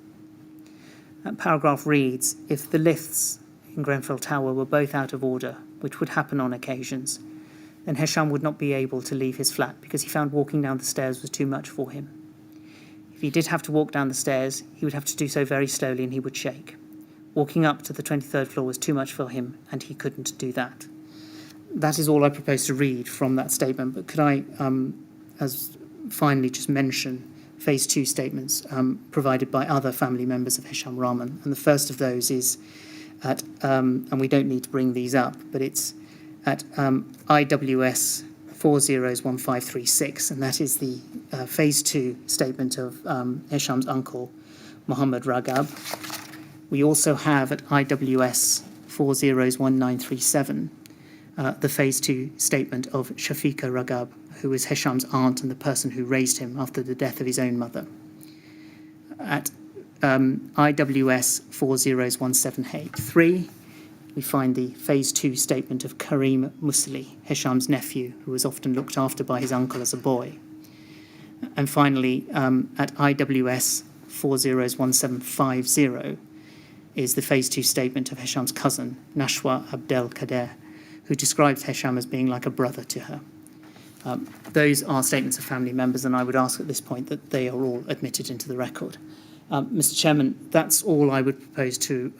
That paragraph reads, if the lifts in Grenfell Tower were both out of order, which would happen on occasions, then Hesham would not be able to leave his flat because he found walking down the stairs was too much for him. If he did have to walk down the stairs, he would have to do so very slowly and he would shake. Walking up to the 23rd floor was too much for him and he couldn't do that. That is all I propose to read from that statement, but could I, as finally, just mention Phase 2 statements provided by other family members of Hesham Rahman. And the first of those is at, and we don't need to bring these up, but it's at IWS 401536, and that is the Phase 2 statement of Hesham's uncle, Muhammad Ragab. We also have at IWS 401937 the Phase 2 statement of Shafiqa Ragab, who is Hesham's aunt and the person who raised him after the death of his own mother. At IWS 401783, we find the Phase 2 statement of Karim Musli, Hesham's nephew, who was often looked after by his uncle as a boy. And finally, at IWS 401750 is the Phase 2 statement of Hesham's cousin, Nashwa Abdel Kader, who describes Hesham as being like a brother to her. Those are statements of family members, and I would ask at this point that they are all admitted into the record. Mr. Chairman, that's all I would propose to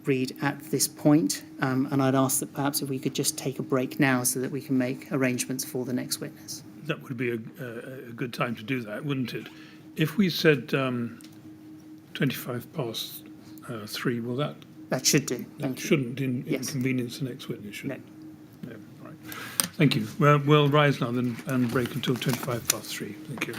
read at this point, and I'd ask that perhaps if we could just take a break now so that we can make arrangements for the next witness. That would be a good time to do that, wouldn't it? If we said 25 past 3, will that? That should do. That shouldn't inconvenience the next witness, should it? No. No. All right. Thank you. Well, we'll rise now then and break until 25 past 3. Thank you.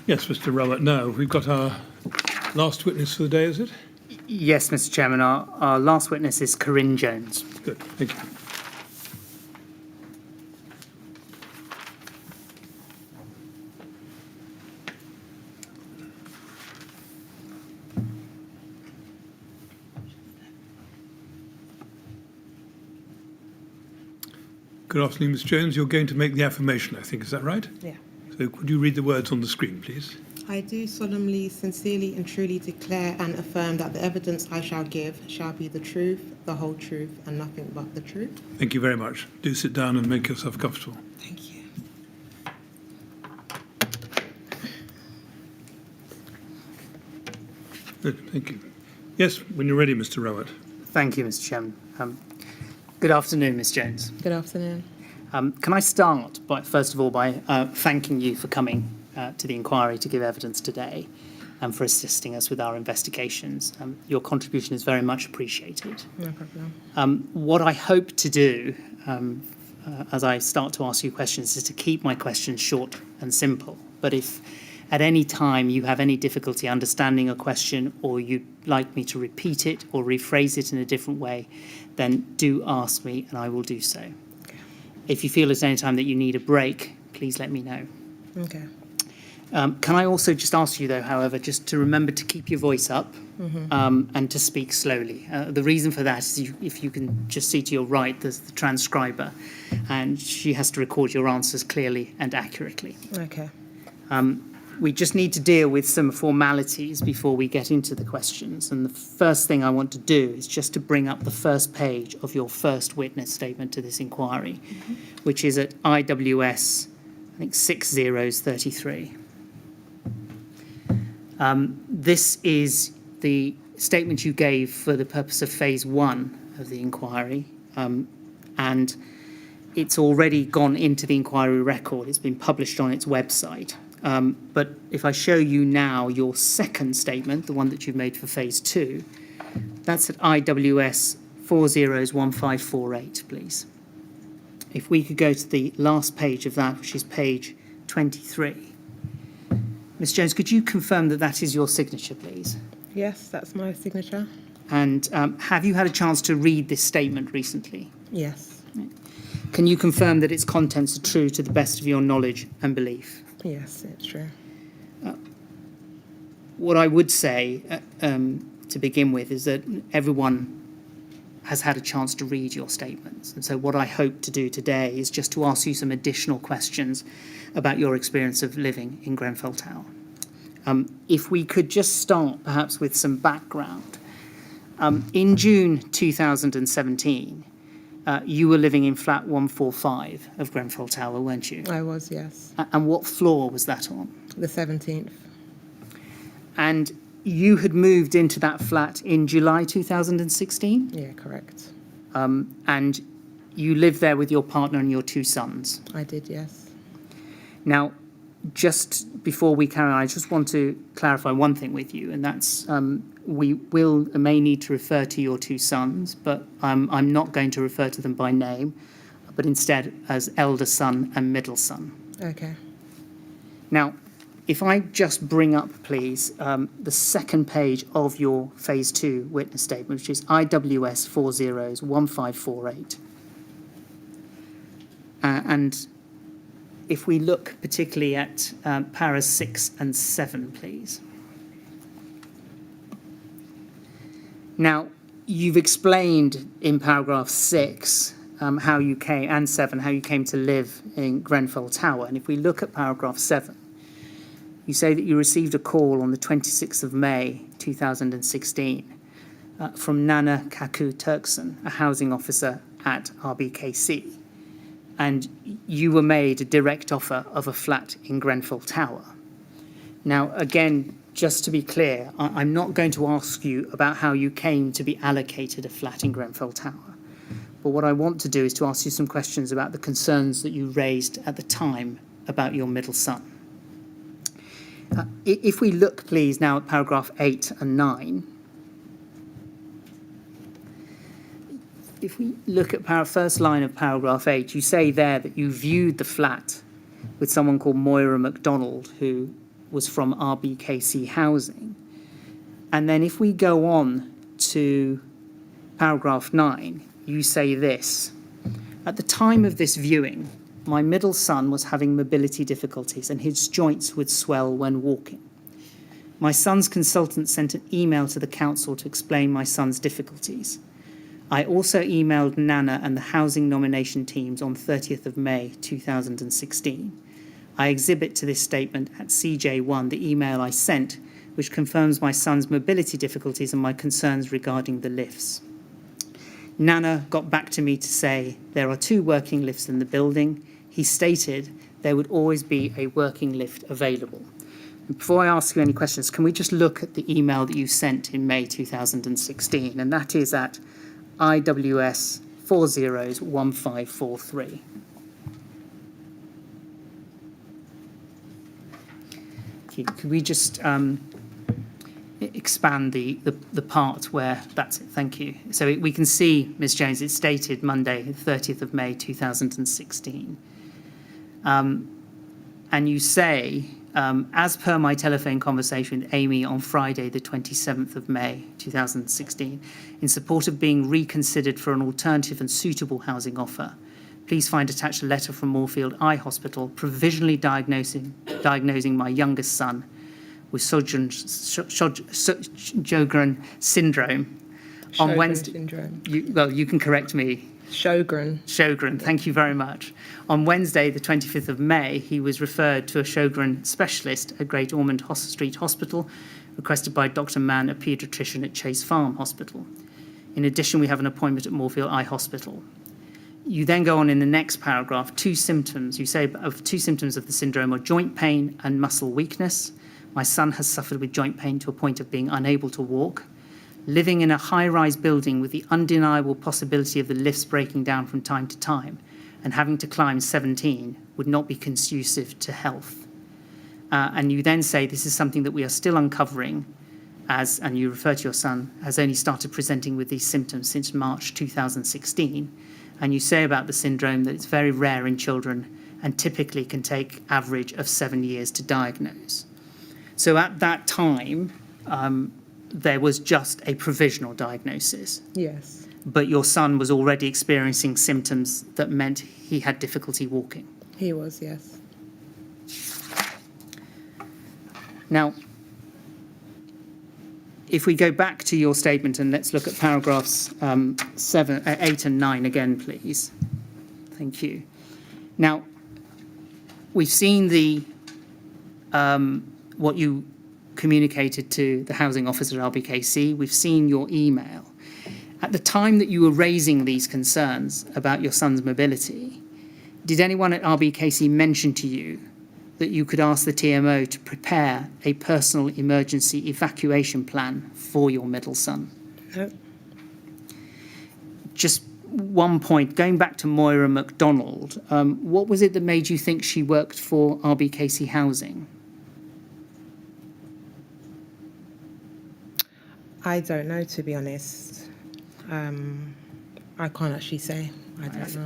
Yes, Mr. Rowett. Now, we've got our last witness for the day, is it? Yes, Mr. Chairman. Our last witness is Corinne Jones. Good, thank you. Good afternoon, Ms. Jones. You're going to make the affirmation, I think. Is that right? Yeah. So could you read the words on the screen, please? I do solemnly, sincerely and truly declare and affirm that the evidence I shall give shall be the truth, the whole truth, and nothing but the truth. Thank you very much. Do sit down and make yourself comfortable. Thank you. Good, thank you. Yes, when you're ready, Mr. Rowett. Thank you, Mr. Chairman. Good afternoon, Ms. Jones. Good afternoon. Can I start by, first of all, by thanking you for coming to the inquiry to give evidence today and for assisting us with our investigations. Your contribution is very much appreciated. No problem. What I hope to do as I start to ask you questions is to keep my questions short and simple. But if at any time you have any difficulty understanding a question or you'd like me to repeat it or rephrase it in a different way, then do ask me and I will do so. Okay. If you feel at any time that you need a break, please let me know. Okay. Can I also just ask you, though, however, just to remember to keep your voice up and to speak slowly. The reason for that is if you can just see to your right, there's the transcriber, and she has to record your answers clearly and accurately. Okay. We just need to deal with some formalities before we get into the questions. And the first thing I want to do is just to bring up the first page of your first witness statement to this inquiry, which is at IWS, I think 6033. This is the statement you gave for the purpose of phase 1 of the inquiry, and it's already gone into the inquiry record. It's been published on its website. But if I show you now your second statement, the one that you've made for phase 2, that's at IWS 401548, please. If we could go to the last page of that, which is page 23. Ms. Jones, could you confirm that that is your signature, please? Yes, that's my signature. And have you had a chance to read this statement recently? Yes. Can you confirm that its contents are true to the best of your knowledge and belief? Yes, it's true. What I would say to begin with is that everyone has had a chance to read your statements. And so what I hope to do today is just to ask you some additional questions about your experience of living in Grenfell Tower. If we could just start perhaps with some background. In June 2017, you were living in flat 145 of Grenfell Tower, weren't you? I was, yes. And what floor was that on? The 17th. And you had moved into that flat in July 2016? Yeah, correct. And you lived there with your partner and your 2 sons? I did, yes. Now, just before we carry on, I just want to clarify one thing with you, and that's we may need to refer to your 2 sons, but I'm not going to refer to them by name, but instead as elder son and middle son. Okay. Now, if I just bring up, please, the second page of your phase 2 witness statement, which is IWS 401548. And if we look particularly at paras 6 and 7, please. Now, you've explained in paragraph 6 how you came, and 7, how you came to live in Grenfell Tower. And if we look at paragraph 7, you say that you received a call on the 26th of May 2016 from Nana Kaku Turkson, a housing officer at RBKC. And you were made a direct offer of a flat in Grenfell Tower. Now, again, just to be clear, I'm not going to ask you about how you came to be allocated a flat in Grenfell Tower. But what I want to do is to ask you some questions about the concerns that you raised at the time about your middle son. If we look, please, now at paragraph 8 and 9. If we look at first line of paragraph 8, you say there that you viewed the flat with someone called Moira MacDonald, who was from RBKC Housing. And then if we go on to paragraph 9, you say this: at the time of this viewing, my middle son was having mobility difficulties and his joints would swell when walking. My son's consultant sent an email to the council to explain my son's difficulties. I also emailed Nana and the housing nomination teams on 30th of May 2016. I exhibit to this statement at CJ1 the email I sent, which confirms my son's mobility difficulties and my concerns regarding the lifts. Nana got back to me to say there are 2 working lifts in the building. He stated there would always be a working lift available. And before I ask you any questions, can we just look at the email that you sent in May 2016? And that is at IWS 401543. Could we just expand the part where that's it? Thank you. So we can see, Ms. Jones, it's dated Monday, 30th of May 2016. And you say, as per my telephone conversation with Amy on Friday, the 27th of May 2016, in support of being reconsidered for an alternative and suitable housing offer, please find attached a letter from Moorfield Eye Hospital provisionally diagnosing my youngest son with Sjogren syndrome. On Wednesday, syndrome. You can correct me. Sjogren, thank you very much. On Wednesday, the 25th of May, he was referred to a Sjogren specialist at Great Ormond Street Hospital, requested by Dr. Mann, a paediatrician at Chase Farm Hospital. In addition, we have an appointment at Moorfield Eye Hospital. You then go on in the next paragraph, 2 symptoms. You say of 2 symptoms of the syndrome are joint pain and muscle weakness. My son has suffered with joint pain to a point of being unable to walk. Living in a high-rise building with the undeniable possibility of the lifts breaking down from time to time and having to climb 17 would not be conducive to health. And you then say this is something that we are still uncovering, and you refer to your son, has only started presenting with these symptoms since March 2016. And you say about the syndrome that it's very rare in children and typically can take average of 7 years to diagnose. So at that time, there was just a provisional diagnosis. Yes. But your son was already experiencing symptoms that meant he had difficulty walking. He was, yes. Now, if we go back to your statement and let's look at paragraphs 8 and 9 again, please. Thank you. Now, we've seen the what you communicated to the housing officer at RBKC. We've seen your email. At the time that you were raising these concerns about your son's mobility, did anyone at RBKC mention to you that you could ask the TMO to prepare a personal emergency evacuation plan for your middle son? No. Just one point, going back to Moira MacDonald, what was it that made you think she worked for RBKC Housing? I don't know, to be honest. I can't actually say. I don't know.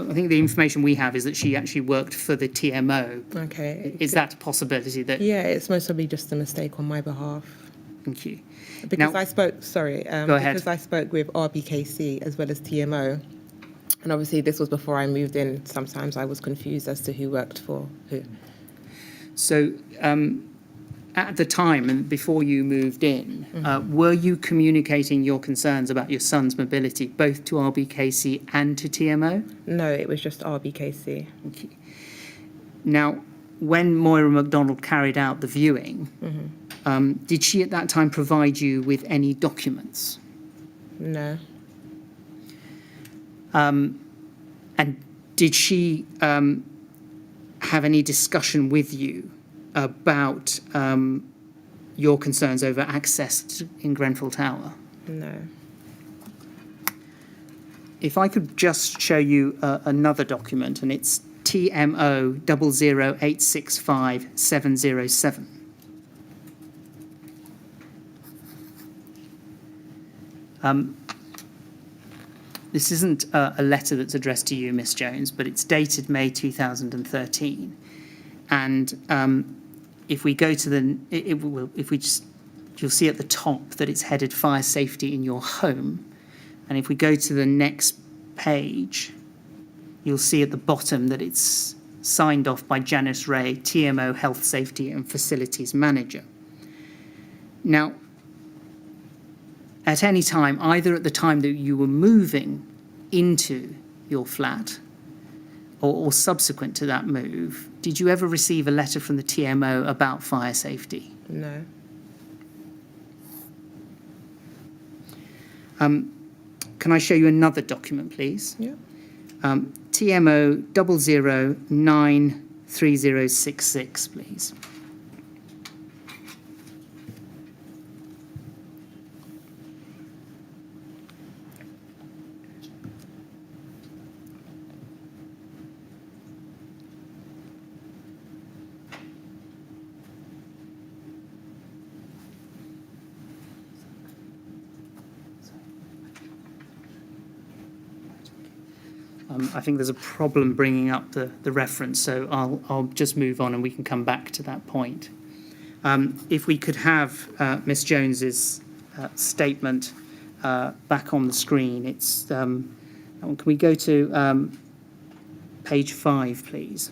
I think the information we have is that she actually worked for the TMO. Okay. Is that a possibility? That Yeah, it's most probably just a mistake on my behalf. Thank you. Because Now- I spoke, Go ahead. because I spoke with RBKC as well as TMO. And obviously this was before I moved in. Sometimes I was confused as to who worked for who. So at the time and before you moved in, were you communicating your concerns about your son's mobility both to RBKC and to TMO? No, it was just RBKC. Okay. Now, when Moira MacDonald carried out the viewing, did she at that time provide you with any documents? No. And did she have any discussion with you about your concerns over access in Grenfell Tower? No. If I could just show you another document, and it's TMO 00865-707. This isn't a letter that's addressed to you, Miss Jones, but it's dated May 2013. And if we go to the, you'll see at the top that it's headed fire safety in your home. And if we go to the next page, you'll see at the bottom that it's signed off by Janice Ray, TMO Health Safety and Facilities Manager. Now, at any time, either at the time that you were moving into your flat or subsequent to that move, did you ever receive a letter from the TMO about fire safety? No. Can I show you another document, please? Yeah. TMO 0093066, please. I think there's a problem bringing up the reference, so I'll just move on and we can come back to that point. If we could have Ms. Jones's statement back on the screen. It's can we go to page 5, please?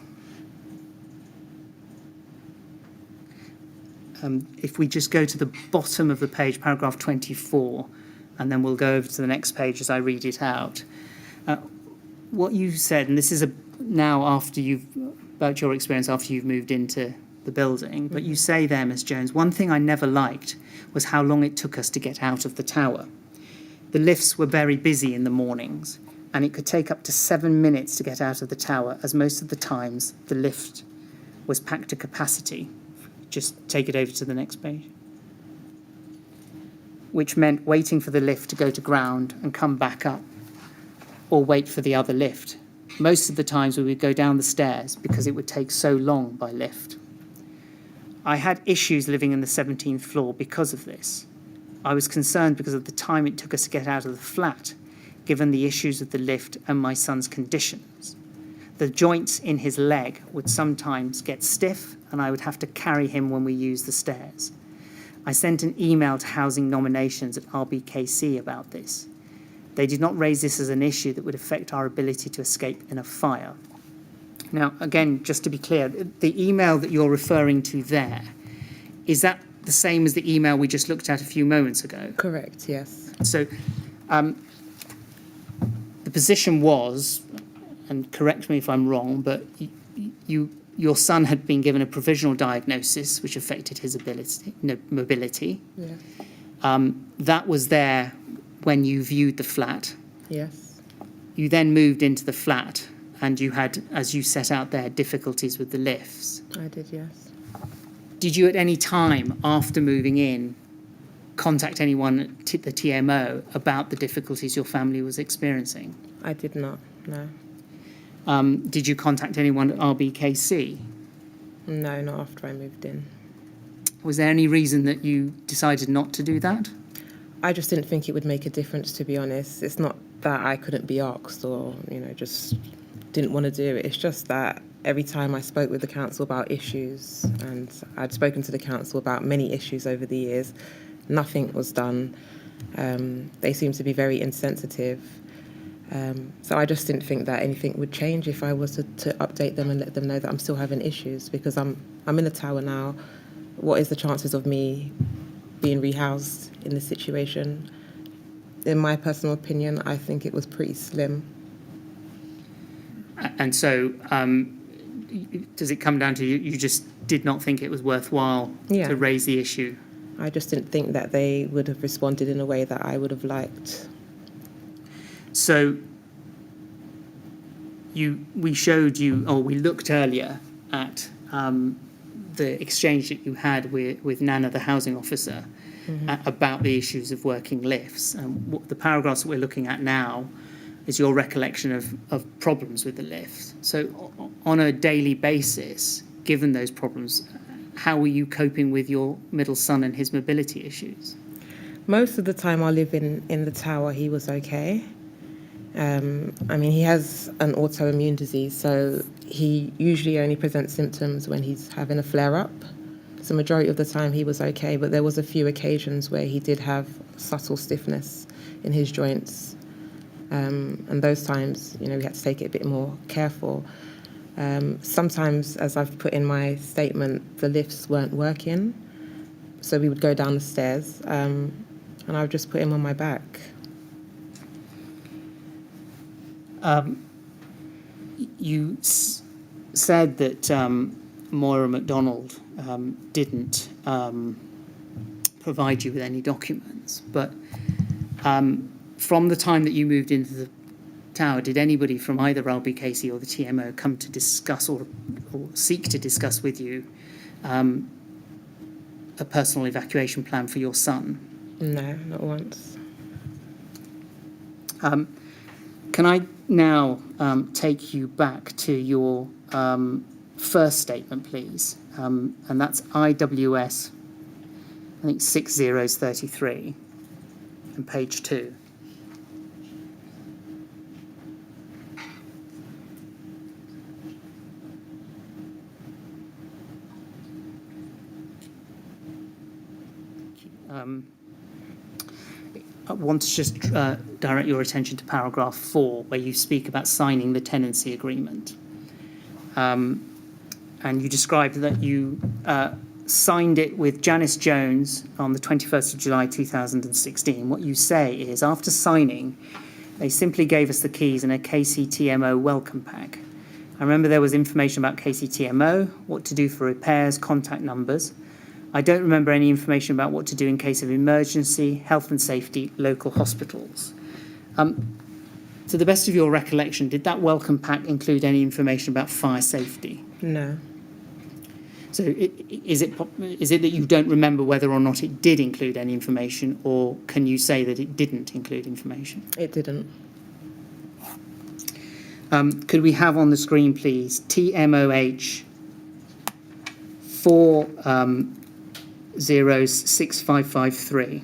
If we just go to the bottom of the page, paragraph 24, and then we'll go over to the next page as I read it out. What you said, and this is now after about your experience after you've moved into the building, but you say there, Ms. Jones, one thing I never liked was how long it took us to get out of the tower. The lifts were very busy in the mornings, and it could take up to 7 minutes to get out of the tower, as most of the times the lift was packed to capacity. Just take it over to the next page. Which meant waiting for the lift to go to ground and come back up, or wait for the other lift. Most of the times we would go down the stairs because it would take so long by lift. I had issues living in the 17th floor because of this. I was concerned because of the time it took us to get out of the flat, given the issues with the lift and my son's conditions. The joints in his leg would sometimes get stiff and I would have to carry him when we used the stairs. I sent an email to Housing Nominations at RBKC about this. They did not raise this as an issue that would affect our ability to escape in a fire. Now, again, just to be clear, the email that you're referring to there, is that the same as the email we just looked at a few moments ago? Correct, yes. So the position was, and correct me if I'm wrong, but your son had been given a provisional diagnosis which affected his mobility. Yeah. That was there when you viewed the flat. Yes. You then moved into the flat and you had, as you set out there, difficulties with the lifts. I did, yes. Did you at any time after moving in contact anyone at the TMO about the difficulties your family was experiencing? I did not, no. Did you contact anyone at RBKC? No, not after I moved in. Was there any reason that you decided not to do that? I just didn't think it would make a difference, to be honest. It's not that I couldn't be asked or, just didn't want to do it. It's just that every time I spoke with the council about issues, and I'd spoken to the council about many issues over the years, nothing was done. They seemed to be very insensitive. So I just didn't think that anything would change if I was to update them and let them know that I'm still having issues, because I'm in the tower now. What is the chances of me being rehoused in this situation? In my personal opinion, I think it was pretty slim. And so does it come down to you just did not think it was worthwhile to raise the issue? I just didn't think that they would have responded in a way that I would have liked. So we showed you, or we looked earlier at the exchange that you had with Nana, the housing officer, about the issues of working lifts. The paragraphs that we're looking at now is your recollection of problems with the lift. So on a daily basis, given those problems, how were you coping with your middle son and his mobility issues? Most of the time I live in the tower, he was okay. He has an autoimmune disease, so he usually only presents symptoms when he's having a flare-up. So majority of the time he was okay, but there was a few occasions where he did have subtle stiffness in his joints. And those times, we had to take it a bit more careful. Sometimes, as I've put in my statement, the lifts weren't working. So we would go down the stairs, and I would just put him on my back. You said that Moira MacDonald didn't provide you with any documents, but from the time that you moved into the tower, did anybody from either RBKC or the TMO come to discuss or seek to discuss with you a personal evacuation plan for your son? No, not once. Can I now take you back to your first statement, please? And that's IWS, I think 6033, and page 2. I want to just direct your attention to paragraph 4, where you speak about signing the tenancy agreement. And you described that you signed it with Janice Jones on the 21st of July 2016. What you say is, after signing, they simply gave us the keys and a KCTMO welcome pack. I remember there was information about KCTMO, what to do for repairs, contact numbers. I don't remember any information about what to do in case of emergency, health and safety, local hospitals. To the best of your recollection, did that welcome pack include any information about fire safety? No. So is it that you don't remember whether or not it did include any information, or can you say that it didn't include information? It didn't. Could we have on the screen, please, TMOH 406553?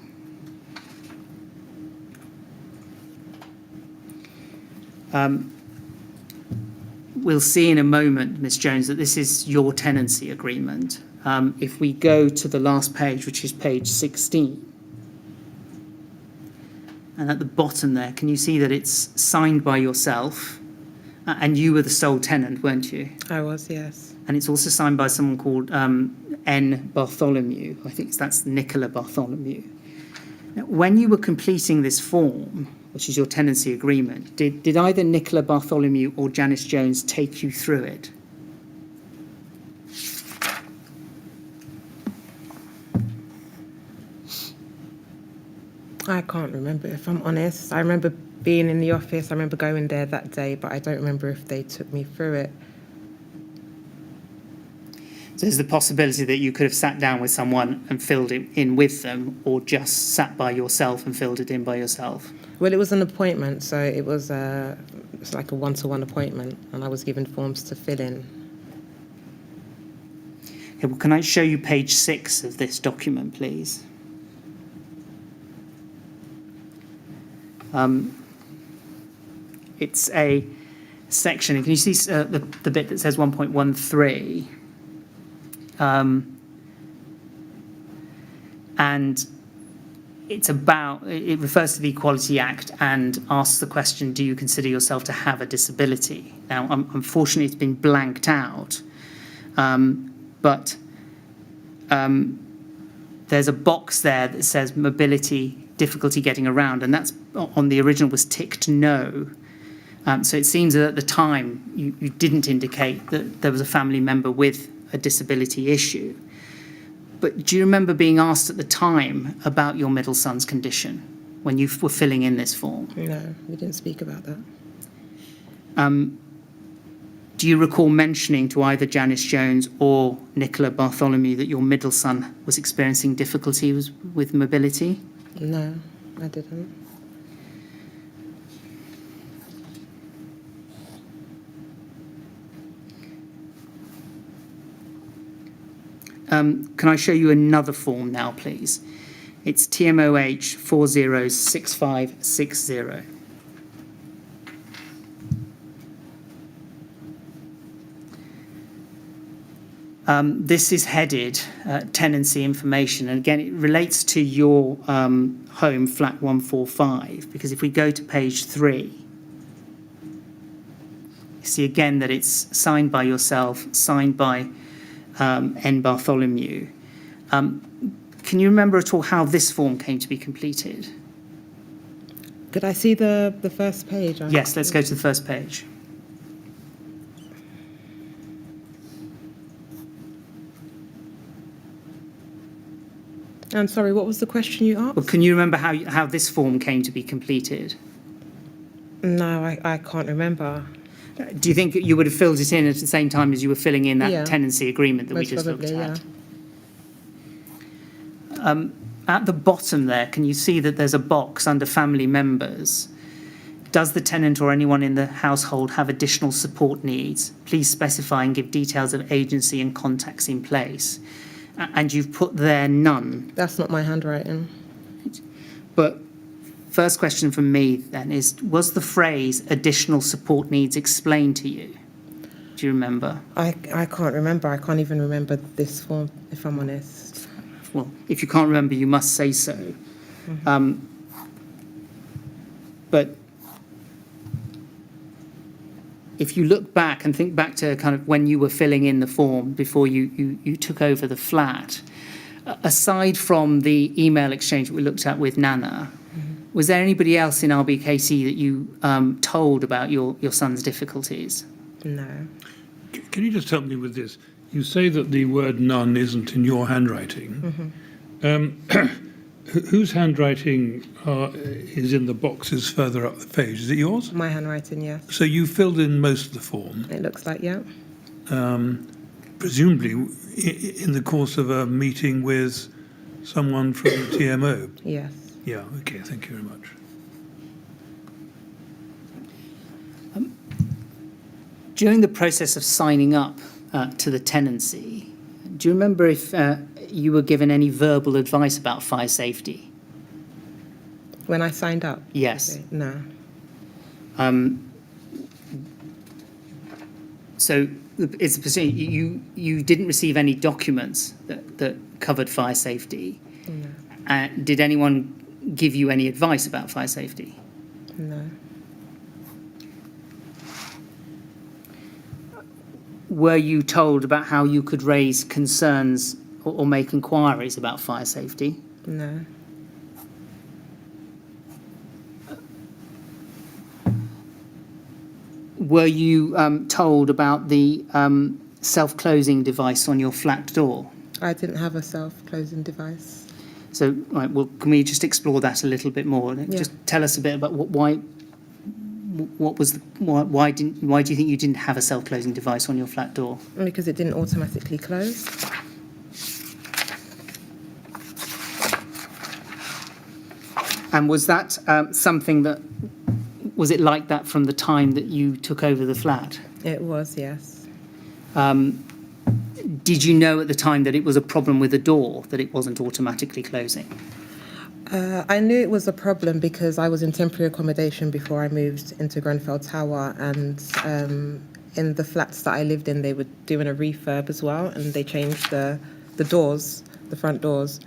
We'll see in a moment, Ms. Jones, that this is your tenancy agreement. If we go to the last page, which is page 16, and at the bottom there, can you see that it's signed by yourself? And you were the sole tenant, weren't you? I was, yes. And it's also signed by someone called N. Bartholomew. I think that's Nicola Bartholomew. Now, when you were completing this form, which is your tenancy agreement, did either Nicola Bartholomew or Janice Jones take you through it? I can't remember, if I'm honest. I remember being in the office, I remember going there that day, but I don't remember if they took me through it. So there's the possibility that you could have sat down with someone and filled it in with them, or just sat by yourself and filled it in by yourself? Well, it was an appointment, so it was it's like a one-to-one appointment, and I was given forms to fill in. Okay, well, can I show you page 6 of this document, please? It's a section. Can you see the bit that says 1.13? And it refers to the Equality Act and asks the question, do you consider yourself to have a disability? Now, unfortunately, it's been blanked out, but there's a box there that says mobility, difficulty getting around, and that's on the original was ticked no. So it seems that at the time you didn't indicate that there was a family member with a disability issue. But do you remember being asked at the time about your middle son's condition when you were filling in this form? No, we didn't speak about that. Do you recall mentioning to either Janice Jones or Nicola Bartholomew that your middle son was experiencing difficulties with mobility? No, I didn't. Can I show you another form now, please? It's TMOH 406560. This is headed tenancy information, and again, it relates to your home, flat 145, because if we go to page 3, you see again that it's signed by yourself, signed by N. Bartholomew. Can you remember at all how this form came to be completed? Could I see the first page? Yes, let's go to the first page. I'm sorry, what was the question you asked? Well, can you remember how this form came to be completed? No, I can't remember. Do you think you would have filled it in at the same time as you were filling in that Yeah. tenancy agreement that we Most just probably, looked at? At the bottom there, can you see that there's a box under family members? Does the tenant or anyone in the household have additional support needs? Please specify and give details of agency and contacts in place. And you've put there none. That's not my handwriting. But first question from me then is, was the phrase additional support needs explained to you? Do you remember? I can't remember. I can't even remember this form, if I'm honest. Well, if you can't remember, you must say so. But if you look back and think back to kind of when you were filling in the form before you took over the flat, aside from the email exchange that we looked at with Nana, was there anybody else in RBKC that you told about your son's difficulties? No. Can you just help me with this? You say that the word none isn't in your handwriting. Whose handwriting is in the boxes further up the page? Is it yours? My handwriting, yes. So you filled in most of the form, It looks like, yeah. presumably in the course of a meeting with someone from TMO. Yes. Yeah, okay, thank you very much. During the process of signing up to the tenancy, do you remember if you were given any verbal advice about fire safety? When I signed up? Yes. No. So it's you didn't receive any documents that covered fire safety. No. Did anyone give you any advice about fire safety? No. Were you told about how you could raise concerns or make inquiries about fire safety? No. Were you told about the self-closing device on your flat door? I didn't have a self-closing device. So, right, well, can we just explore that a little bit more? Yeah. Just tell us a bit about why do you think you didn't have a self-closing device on your flat door? Because it didn't automatically close. And was that something that, was it like that from the time that you took over the flat? It was, yes. Did you know at the time that it was a problem with the door, that it wasn't automatically closing? I knew it was a problem because I was in temporary accommodation before I moved into Grenfell Tower, and in the flats that I lived in, they were doing a refurb as well, and they changed the doors, the front doors.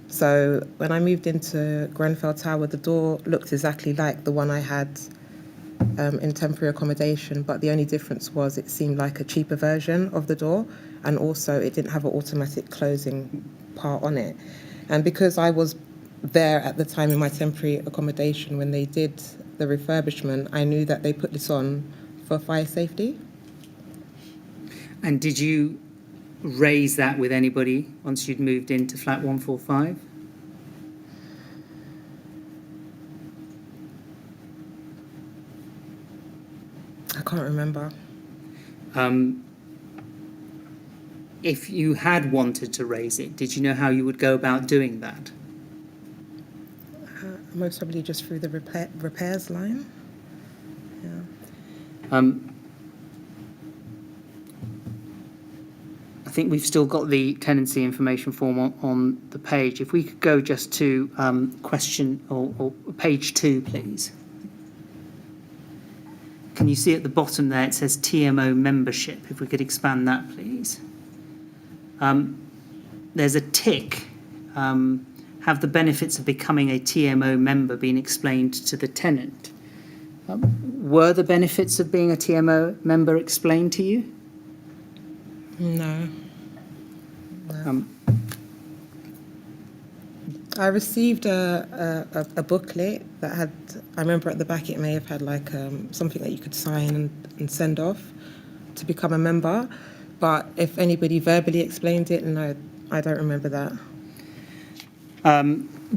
So when I moved into Grenfell Tower, the door looked exactly like the one I had in temporary accommodation, but the only difference was it seemed like a cheaper version of the door, and also it didn't have an automatic closing part on it. And because I was there at the time in my temporary accommodation when they did the refurbishment, I knew that they put this on for fire safety. And did you raise that with anybody once you'd moved into flat 145? I can't remember. If you had wanted to raise it, did you know how you would go about doing that? Most probably just through the repairs line. Yeah. I think we've still got the tenancy information form on the page. If we could go just to question or page 2, please. Can you see at the bottom there it says TMO membership? If we could expand that, please. there's a tick. Have the benefits of becoming a TMO member been explained to the tenant? Were the benefits of being a TMO member explained to you? No. I received a booklet that had, I remember at the back it may have had like something that you could sign and send off to become a member. But if anybody verbally explained it, no, I don't remember that.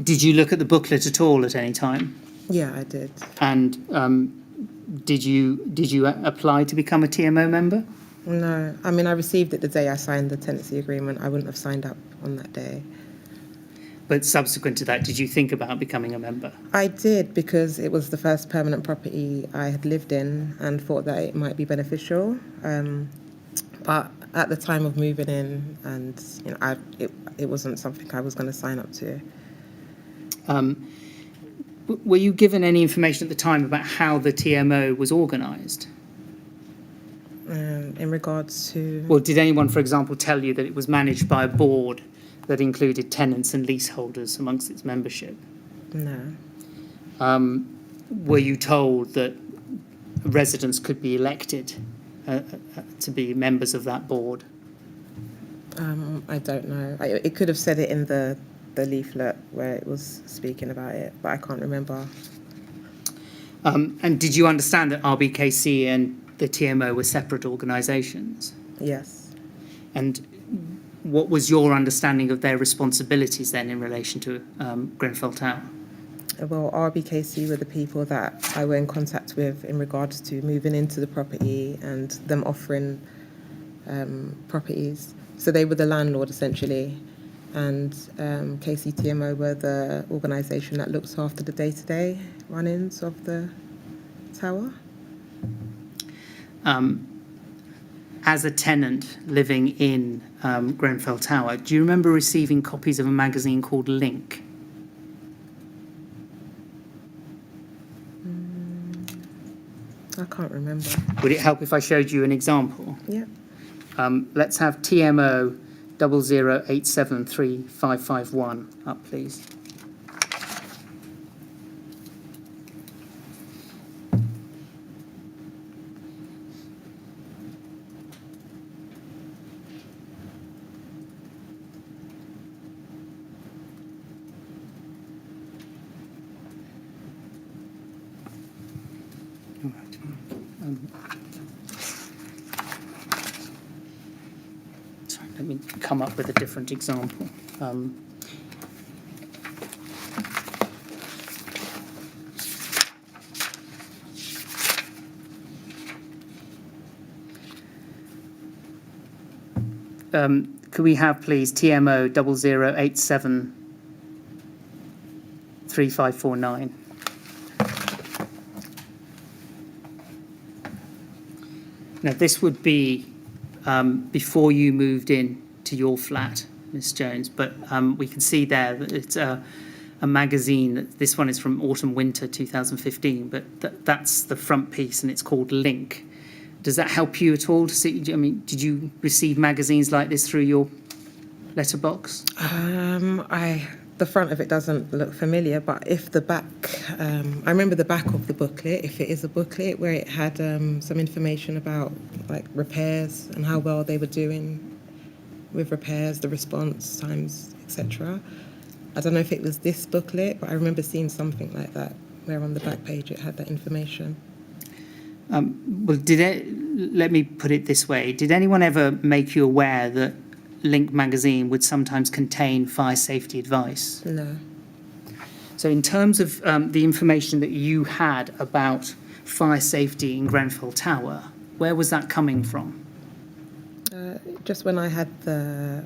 Did you look at the booklet at all at any time? Yeah, I did. And did you apply to become a TMO member? No, I mean, I received it the day I signed the tenancy agreement. I wouldn't have signed up on that day. But subsequent to that, did you think about becoming a member? I did, because it was the first permanent property I had lived in and thought that it might be beneficial. But at the time of moving in, and you know, it wasn't something I was going to sign up to. Were you given any information at the time about how the TMO was organised? In regards to... Well, did anyone, for example, tell you that it was managed by a board that included tenants and leaseholders amongst its membership? No. Were you told that residents could be elected to be members of that board? I don't know. It could have said it in the leaflet where it was speaking about it, but I can't remember. And did you understand that RBKC and the TMO were separate organisations? Yes. And what was your understanding of their responsibilities then in relation to Grenfell Tower? Well, RBKC were the people that I were in contact with in regards to moving into the property and them offering properties. So they were the landlord, essentially. And KCTMO were the organisation that looks after the day-to-day run-ins of the tower. As a tenant living in Grenfell Tower, do you remember receiving copies of a magazine called Link? I can't remember. Would it help if I showed you an example? Yeah. Let's have TMO 00873551 up, please. Let me come up with a different example. Could we have, please, TMO 00873549? Now, this would be before you moved in to your flat, Miss Jones, but we can see there that it's a magazine. This one is from autumn-winter 2015, but that's the front piece, and it's called Link. Does that help you at all to see? I mean, did you receive magazines like this through your letterbox? The front of it doesn't look familiar, but if the back, I remember the back of the booklet, if it is a booklet where it had some information about like repairs and how well they were doing with repairs, the response times, etc. I don't know if it was this booklet, but I remember seeing something like that where on the back page it had that information. Well, let me put it this way. Did anyone ever make you aware that Link magazine would sometimes contain fire safety advice? No. So in terms of the information that you had about fire safety in Grenfell Tower, where was that coming from? Just when I had the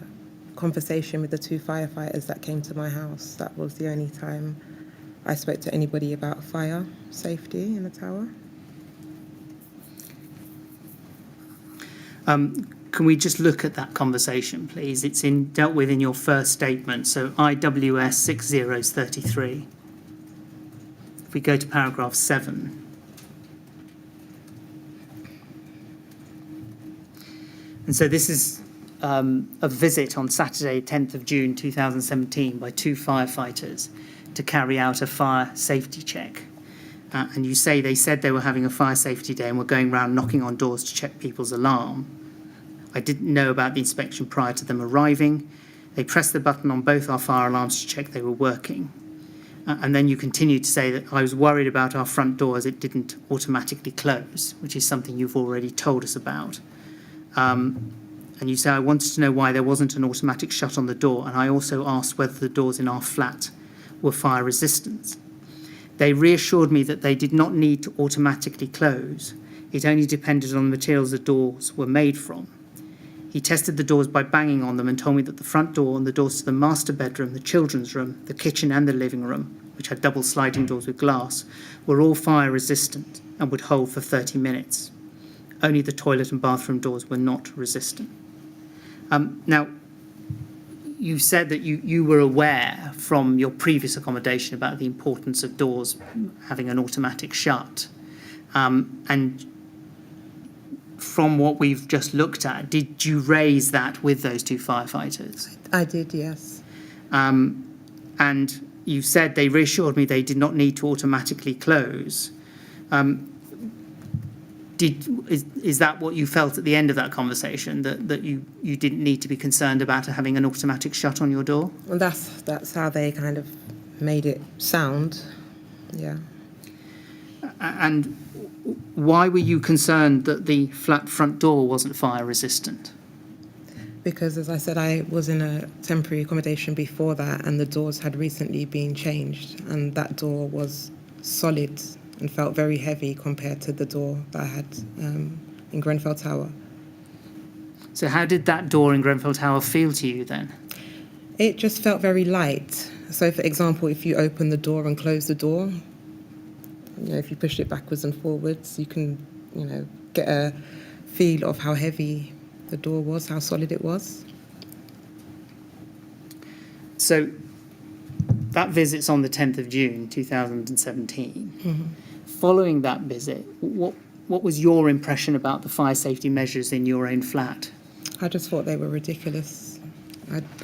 conversation with the two firefighters that came to my house, that was the only time I spoke to anybody about fire safety in the tower. Can we just look at that conversation, please? It's dealt with in your first statement, so IWS 6033. If we go to paragraph 7. And so this is a visit on Saturday, 10th of June 2017, by 2 firefighters to carry out a fire safety check. And you say they said they were having a fire safety day and were going around knocking on doors to check people's alarm. I didn't know about the inspection prior to them arriving. They pressed the button on both our fire alarms to check they were working. And then you continue to say that I was worried about our front door as it didn't automatically close, which is something you've already told us about. And you say, I wanted to know why there wasn't an automatic shut on the door, and I also asked whether the doors in our flat were fire resistant. They reassured me that they did not need to automatically close. It only depended on the materials the doors were made from. He tested the doors by banging on them and told me that the front door and the doors to the master bedroom, the children's room, the kitchen and the living room, which had double sliding doors with glass, were all fire resistant and would hold for 30 minutes. Only the toilet and bathroom doors were not resistant. Now, you said that you were aware from your previous accommodation about the importance of doors having an automatic shut. And from what we've just looked at, did you raise that with those 2 firefighters? I did, yes. And you said they reassured me they did not need to automatically close. Is that what you felt at the end of that conversation, that you didn't need to be concerned about having an automatic shut on your door? Well, that's how they kind of made it sound, yeah. And why were you concerned that the flat front door wasn't fire resistant? Because, as I said, I was in a temporary accommodation before that, and the doors had recently been changed, and that door was solid and felt very heavy compared to the door that I had in Grenfell Tower. So how did that door in Grenfell Tower feel to you then? It just felt very light. So, for example, if you open the door and close the door, if you push it backwards and forwards, you can, get a feel of how heavy the door was, how solid it was. So that visit's on the 10th of June 2017. Mm-hmm. Following that visit, what was your impression about the fire safety measures in your own flat? I just thought they were ridiculous.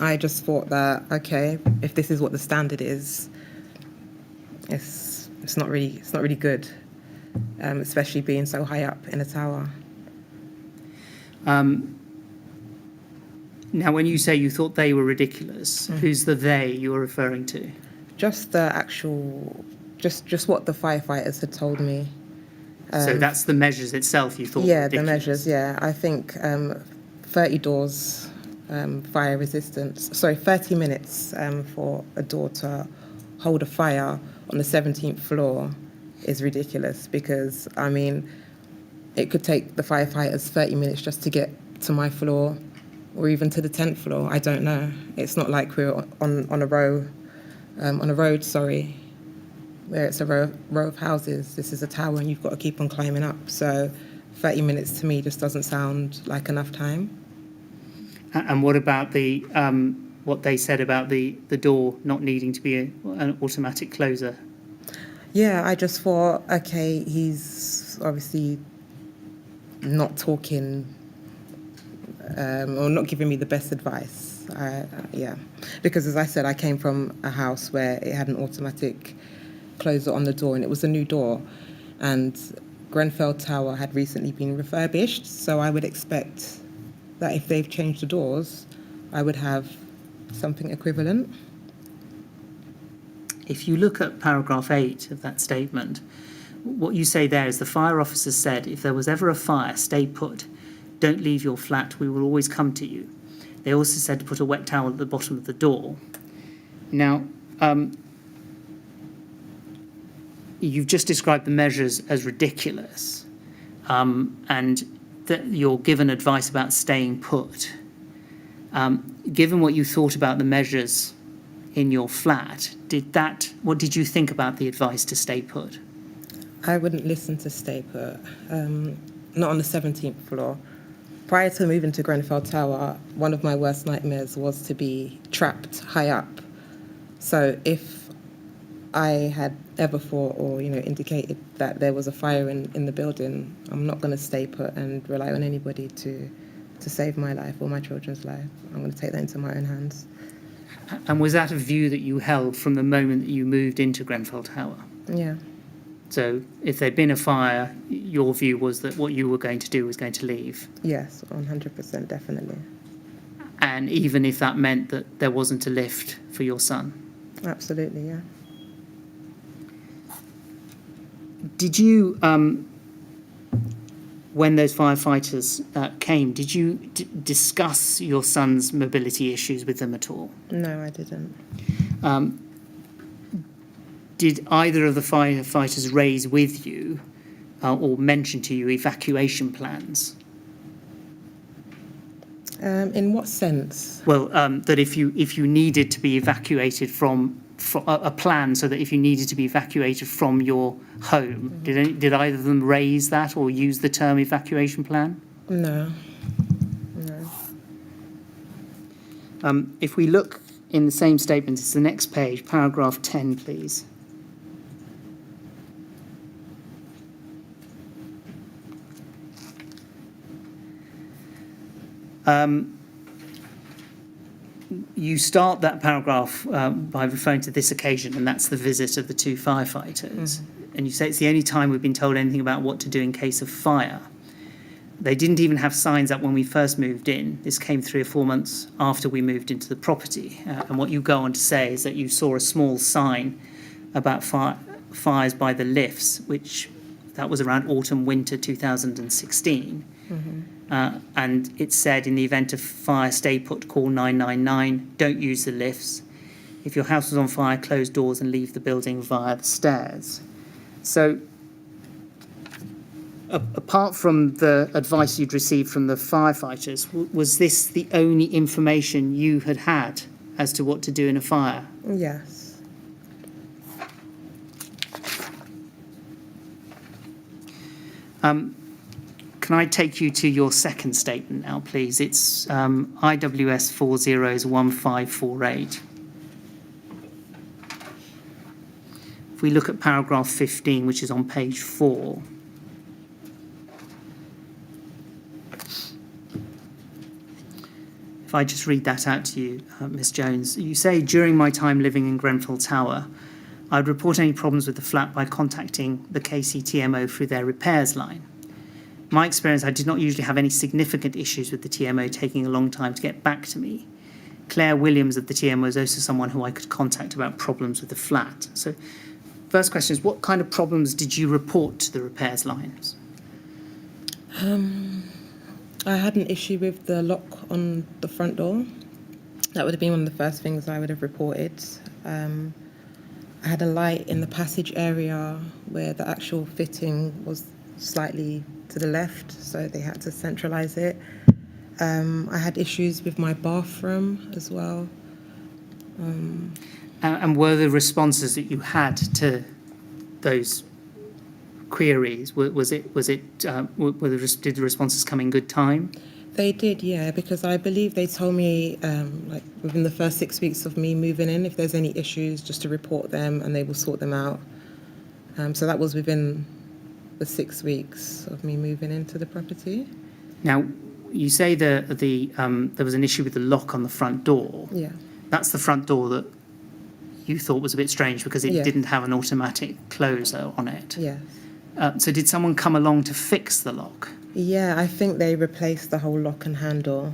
I just thought that, okay, if this is what the standard is, it's not really good, especially being so high up in a tower. Now, when you say you thought they were ridiculous, who's the they you're referring to? Just the actual, just what the firefighters had told me. So that's the measures itself you thought Yeah, were ridiculous? the measures, yeah. I think 30 doors, fire resistance, 30 minutes for a door to hold a fire on the 17th floor is ridiculous because, it could take the firefighters 30 minutes just to get to my floor or even to the 10th floor. I don't know. It's not like we're on a road, where it's a row of houses. This is a tower and you've got to keep on climbing up. So 30 minutes to me just doesn't sound like enough time. And what about the what they said about the door not needing to be an automatic closer? Yeah, I just thought, okay, he's obviously not talking or not giving me the best advice. Because as I said, I came from a house where it had an automatic closer on the door and it was a new door, and Grenfell Tower had recently been refurbished, so I would expect that if they've changed the doors, I would have something equivalent. If you look at paragraph 8 of that statement, what you say there is the fire officer said, if there was ever a fire, stay put. Don't leave your flat. We will always come to you. They also said to put a wet towel at the bottom of the door. Now, you've just described the measures as ridiculous, and that you're given advice about staying put. Given what you thought about the measures in your flat, what did you think about the advice to stay put? I wouldn't listen to stay put, not on the 17th floor. Prior to moving to Grenfell Tower, one of my worst nightmares was to be trapped high up. So if I had ever thought or, indicated that there was a fire in the building, I'm not going to stay put and rely on anybody to to save my life or my children's life. I'm going to take that into my own hands. And was that a view that you held from the moment that you moved into Grenfell Tower? Yeah. So if there'd been a fire, your view was that what you were going to do was going to leave? Yes, 100%, definitely. And even if that meant that there wasn't a lift for your son? Absolutely, yeah. Did you, when those firefighters came, did you discuss your son's mobility issues with them at all? No, I didn't. Did either of the firefighters raise with you or mention to you evacuation plans? In what sense? Well, that if you needed to be evacuated from a plan, so that if you needed to be evacuated from your home, did either of them raise that or use the term evacuation plan? No. If we look in the same statement, it's the next page, paragraph 10, please. You start that paragraph by referring to this occasion, and that's the visit of the two firefighters. And you say it's the only time we've been told anything about what to do in case of fire. They didn't even have signs up when we first moved in. This came 3 or 4 months after we moved into the property. And what you go on to say is that you saw a small sign about fires by the lifts, which that was around autumn, winter 2016. And it said, in the event of fire, stay put, call 999, don't use the lifts. If your house was on fire, close doors and leave the building via the stairs. So, apart from the advice you'd received from the firefighters, was this the only information you had as to what to do in a fire? Yes. Can I take you to your second statement now, please? It's IWS 401548. If we look at paragraph 15, which is on page 4. If I just read that out to you, Ms. Jones. You say, during my time living in Grenfell Tower, I'd report any problems with the flat by contacting the KCTMO through their repairs line. My experience, I did not usually have any significant issues with the TMO taking a long time to get back to me. Claire Williams of the TMO was also someone who I could contact about problems with the flat. So, first question is, what kind of problems did you report to the repairs lines? I had an issue with the lock on the front door. That would have been one of the first things I would have reported. I had a light in the passage area where the actual fitting was slightly to the left, so they had to centralise it. I had issues with my bathroom as well. And were the responses that you had to those queries, did the responses come in good time? They did, yeah, because I believe they told me, like within the first 6 weeks of me moving in, if there's any issues, just to report them and they will sort them out. So that was within the 6 weeks of me moving into the property. Now, you say there was an issue with the lock on the front door. Yeah. That's the front door that you thought was a bit strange because it didn't have an automatic closer on it. Yes. So did someone come along to fix the lock? Yeah, I think they replaced the whole lock and handle.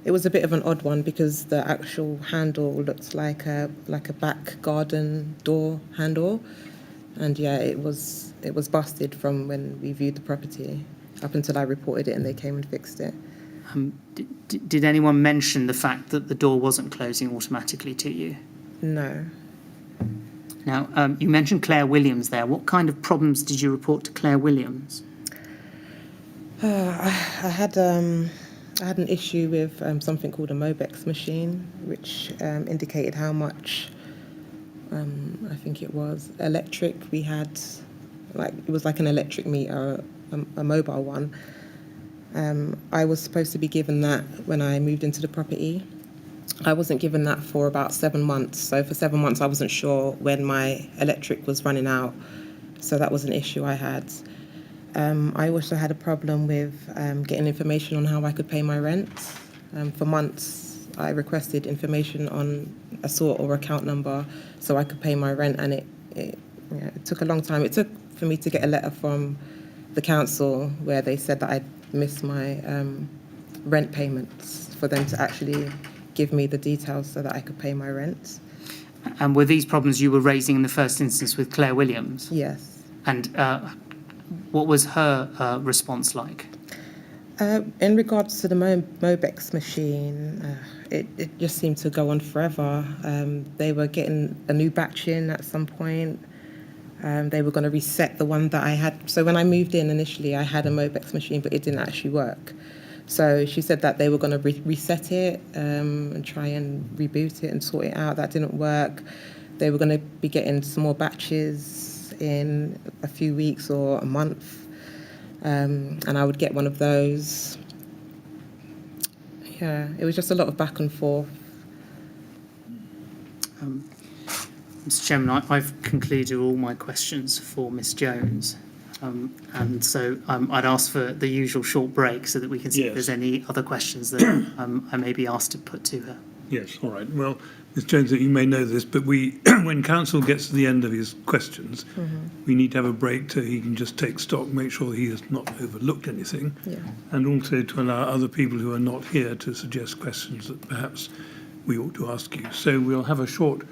It was a bit of an odd one because the actual handle looked like a back garden door handle, and yeah, it was busted from when we viewed the property up until I reported it and they came and fixed it. Did anyone mention the fact that the door wasn't closing automatically to you? No. Now, you mentioned Claire Williams there. What kind of problems did you report to Claire Williams? I had an issue with something called a Mobex machine, which indicated how much, I think it was electric we had. It was like an electric meter, a mobile one. I was supposed to be given that when I moved into the property. I wasn't given that for about 7 months. So for 7 months, I wasn't sure when my electric was running out. So that was an issue I had. I also had a problem with getting information on how I could pay my rent. For months, I requested information on a sort or account number so I could pay my rent, and it took a long time. It took for me to get a letter from the council where they said that I'd missed my rent payments for them to actually give me the details so that I could pay my rent. And were these problems you were raising in the first instance with Claire Williams? Yes. And what was her response like? In regards to the Mobex machine, it just seemed to go on forever. They were getting a new batch in at some point. They were going to reset the one that I had. So when I moved in initially, I had a Mobex machine, but it didn't actually work. So she said that they were going to reset it and try and reboot it and sort it out. That didn't work. They were going to be getting some more batches in a few weeks or a month. And I would get one of those. Yeah, it was just a lot of back and forth. Mr. Chairman, I've concluded all my questions for Ms. Jones. And so I'd ask for the usual short break so that we can see if there's any other questions that I may be asked to put to her. Yes, all right. Well, Ms. Jones, you may know this, but when counsel gets to the end of his questions, we need to have a break so he can just take stock, make sure he has not overlooked anything, and also to allow other people who are not here to suggest questions that perhaps we ought to ask you. So we'll have a short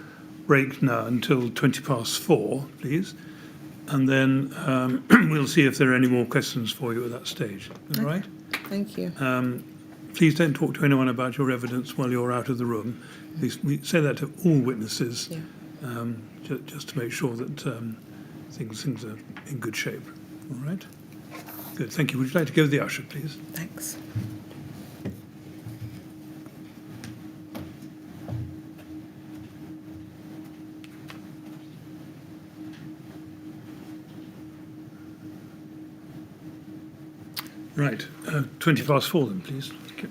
break now until 4:20, please, and then we'll see if there are any more questions for you at that stage. All right? Thank you. Please don't talk to anyone about your evidence while you're out of the room. We say that to all witnesses, just to make sure that things are in good shape. All right? Good, thank you. Would you like to go with the usher, please? Thanks. Right, 4:20 then, please. Okay.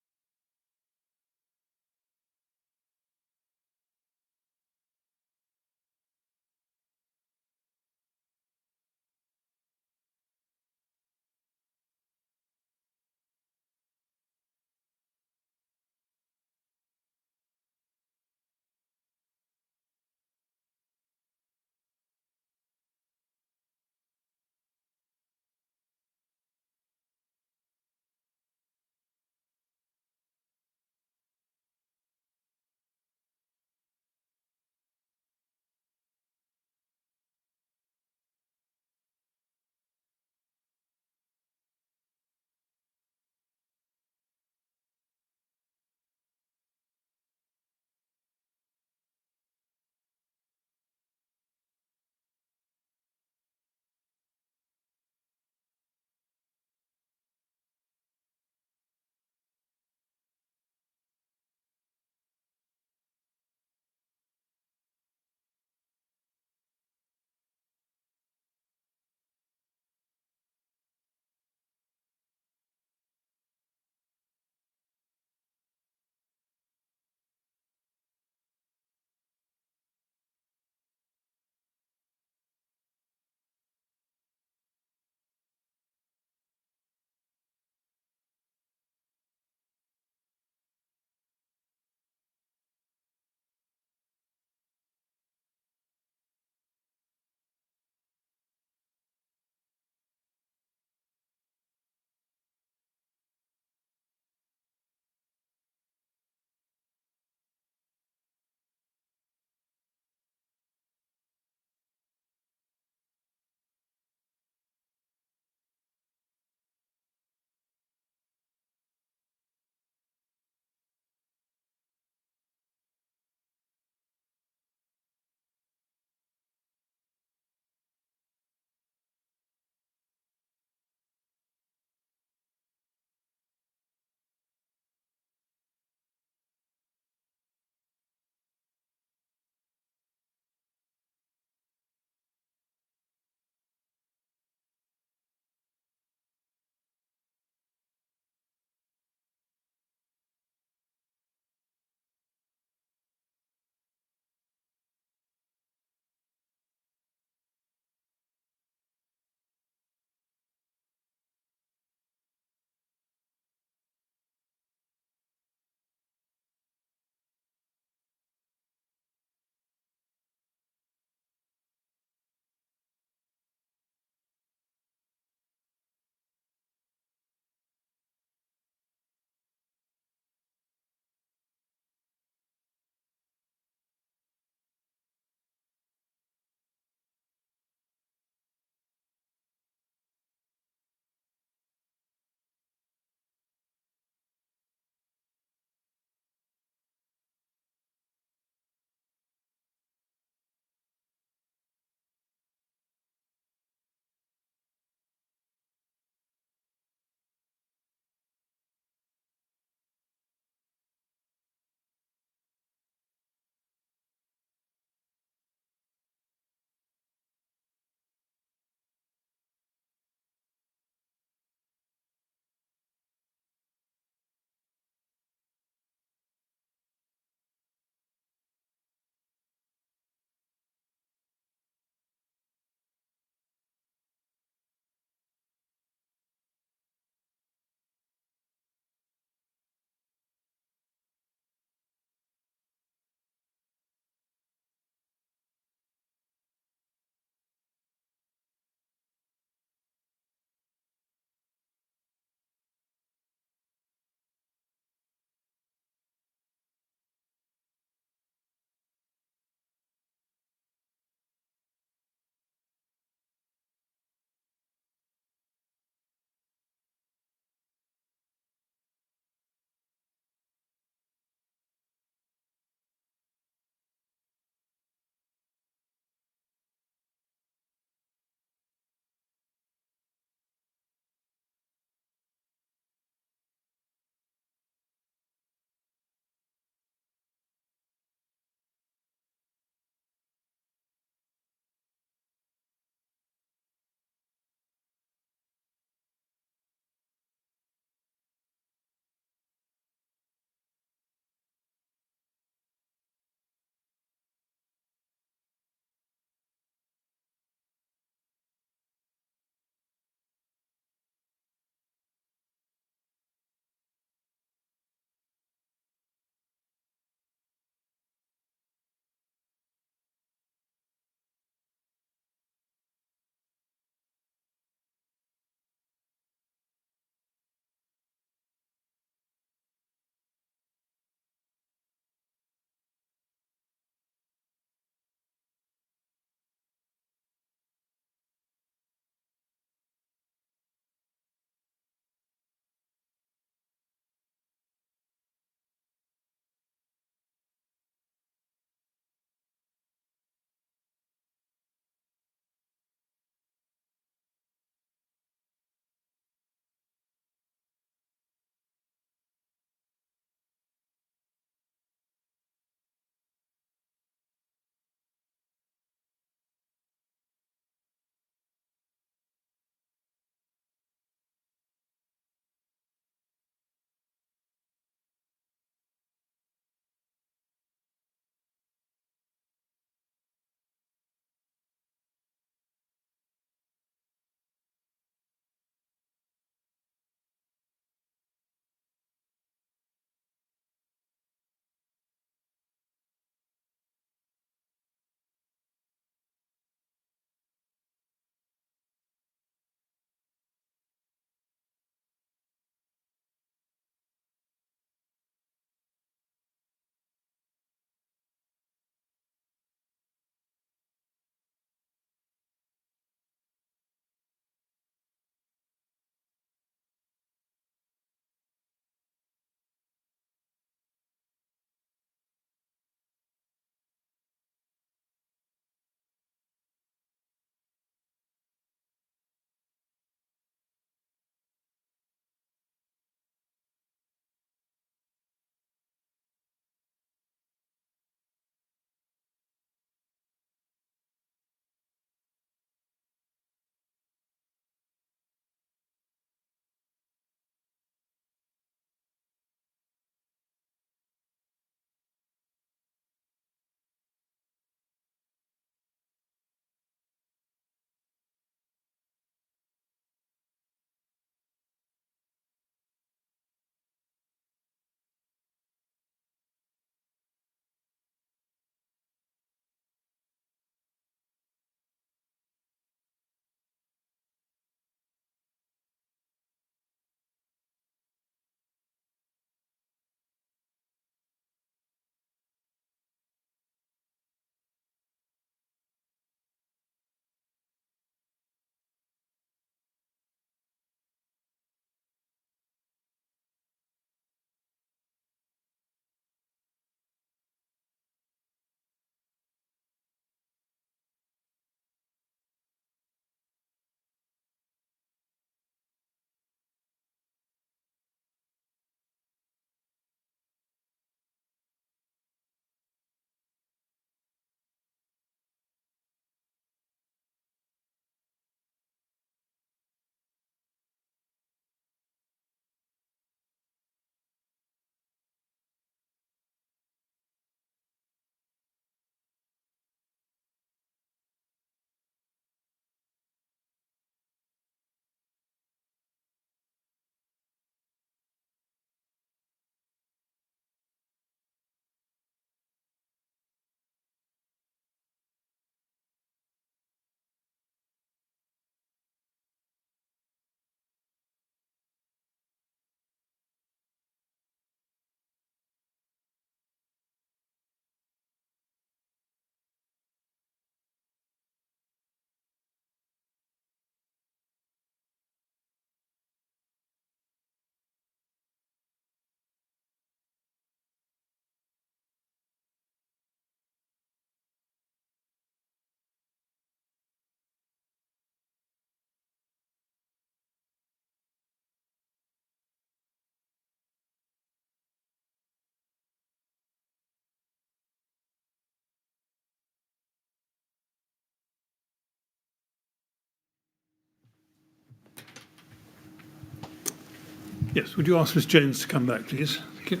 Yes, would you ask Miss Jones to come back, please? Thank you.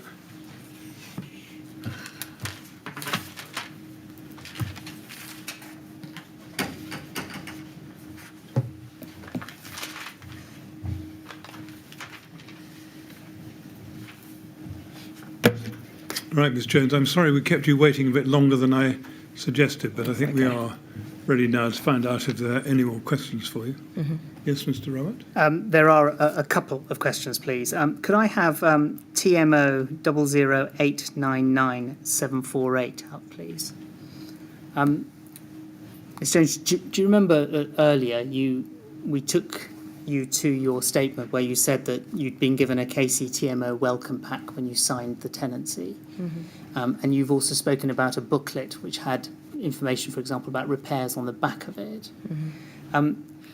Right, Miss Jones, I'm sorry we kept you waiting a bit longer than I suggested, but I think we are ready now to find out if there are any more questions for you. Yes, Mr. Robert? There are a couple of questions, please. Could I have TMO 00899 up, please? Ms. Jones, do you remember earlier we took you to your statement where you said that you'd been given a KCTMO welcome pack when you signed the tenancy, and you've also spoken about a booklet which had information, for example, about repairs on the back of it.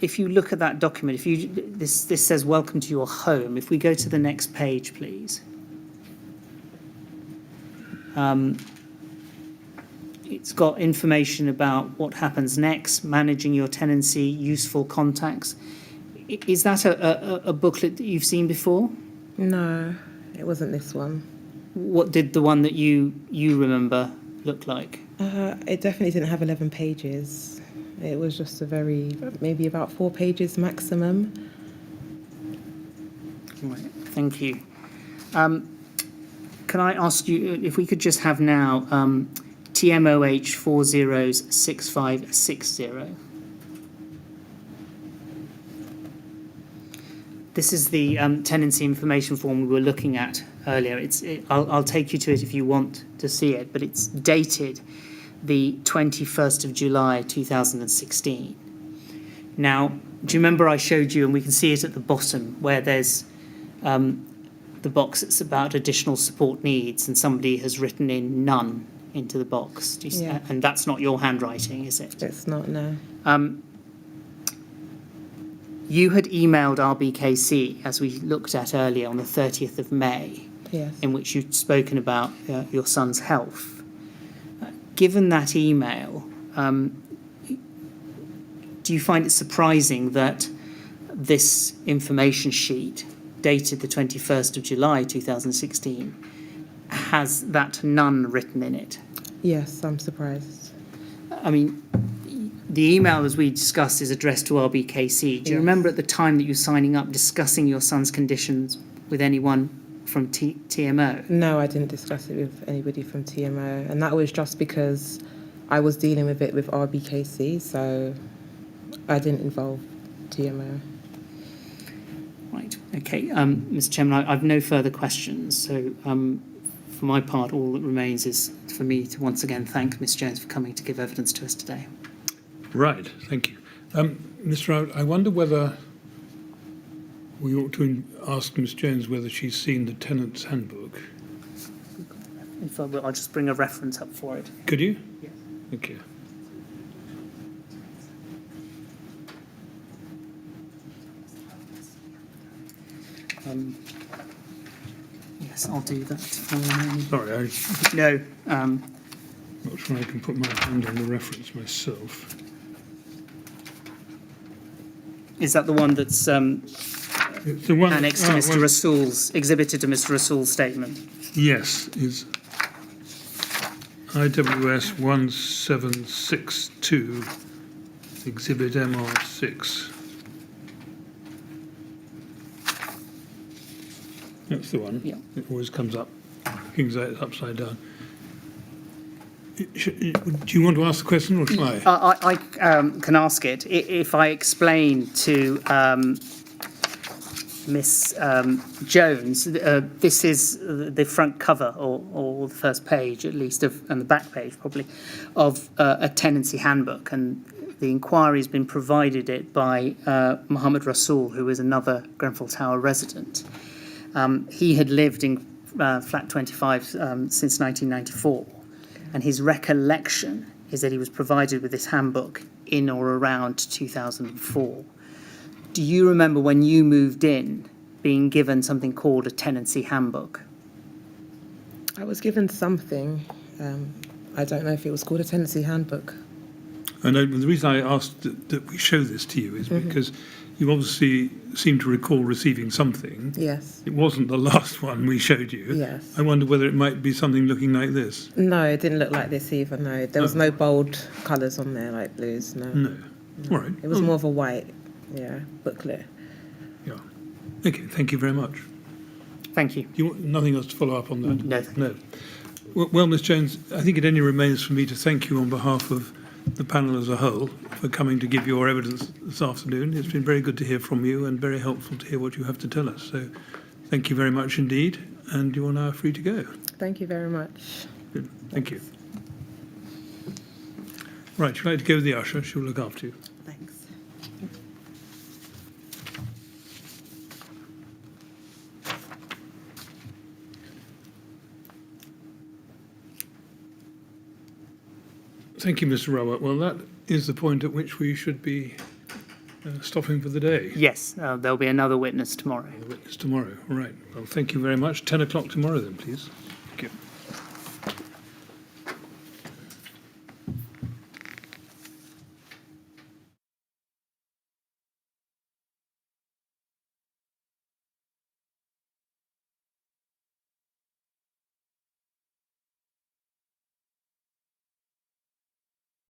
If you look at that document, this says "Welcome to your home." If we go to the next page, please. It's got information about what happens next, managing your tenancy, useful contacts. Is that a booklet that you've seen before? No, it wasn't this one. What did the one that you remember look like? It definitely didn't have 11 pages. It was just maybe about 4 pages maximum. Right, thank you. Can I ask you if we could just have now TMOH 406560? This is the tenancy information form we were looking at earlier. I'll take you to it if you want to see it, but it's dated the 21st of July 2016. Now, do you remember I showed you, and we can see it at the bottom, where there's the box that's about additional support needs, and somebody has written in none into the box. Do you see? And that's not your handwriting, is it? It's not, no. You had emailed RBKC, as we looked at earlier, on the 30th of May, Yes. in which you'd spoken about your son's health. Given that email, do you find it surprising that this information sheet, dated the 21st of July 2016, has that none written in it? Yes, I'm surprised. I mean, the email, as we discussed, is addressed to RBKC. Do you remember at the time that you were signing up discussing your son's conditions with anyone from TMO? No, I didn't discuss it with anybody from TMO, and that was just because I was dealing with it with RBKC, so I didn't involve TMO. Right, okay. Mr. Chairman, I've no further questions, so for my part, all that remains is for me to once again thank Ms. Jones for coming to give evidence to us today. Right, thank you. Mr. Rowett, I wonder whether we ought to ask Ms. Jones whether she's seen the tenant's handbook. I'll just bring a reference up for it. Could you? Yes. Thank you. Yes, I'll do that. Sorry, I'm No. not sure I can put my hand on the reference myself. Is that the one that's It's the one annexed to Mr. Rasool's, exhibited to Mr. Rasool's statement? Yes, is IWS 1762, Exhibit MR6. That's the one. Yeah. It always comes up. King's Out is upside down. Do you want to ask the question, or shall I? I can ask it. If I explain to Miss Jones, this is the front cover, or the first page at least, and the back page probably, of a tenancy handbook, and the inquiry has been provided it by Mohammed Rasool, who is another Grenfell Tower resident. He had lived in flat 25 since 1994. And his recollection is that he was provided with this handbook in or around 2004. Do you remember when you moved in being given something called a tenancy handbook? I was given something. I don't know if it was called a tenancy handbook. And the reason I asked that we show this to you is because you obviously seem to recall receiving something. Yes. It wasn't the last one we showed you. Yes. I wonder whether it might be something looking like this. No, it didn't look like this either. No, there was no bold colours on there like blues. No. No. All right. It was more of a white, booklet. Yeah. Okay, thank you very much. Thank you. Do you want nothing else to follow up on that? No. No. Well, Ms. Jones, I think it only remains for me to thank you on behalf of the panel as a whole for coming to give your evidence this afternoon. It's been very good to hear from you and very helpful to hear what you have to tell us. So thank you very much indeed, and you are now free to go. Thank you very much. Good. Thank you. Right, you'd like to go with the usher. She'll look after you. Thanks. Thank you, Mr. Robert. Well, that is the point at which we should be stopping for the day. Yes, there'll be another witness tomorrow. The witness tomorrow. All right. Well, thank you very much. 10 o'clock tomorrow then, please. Thank you.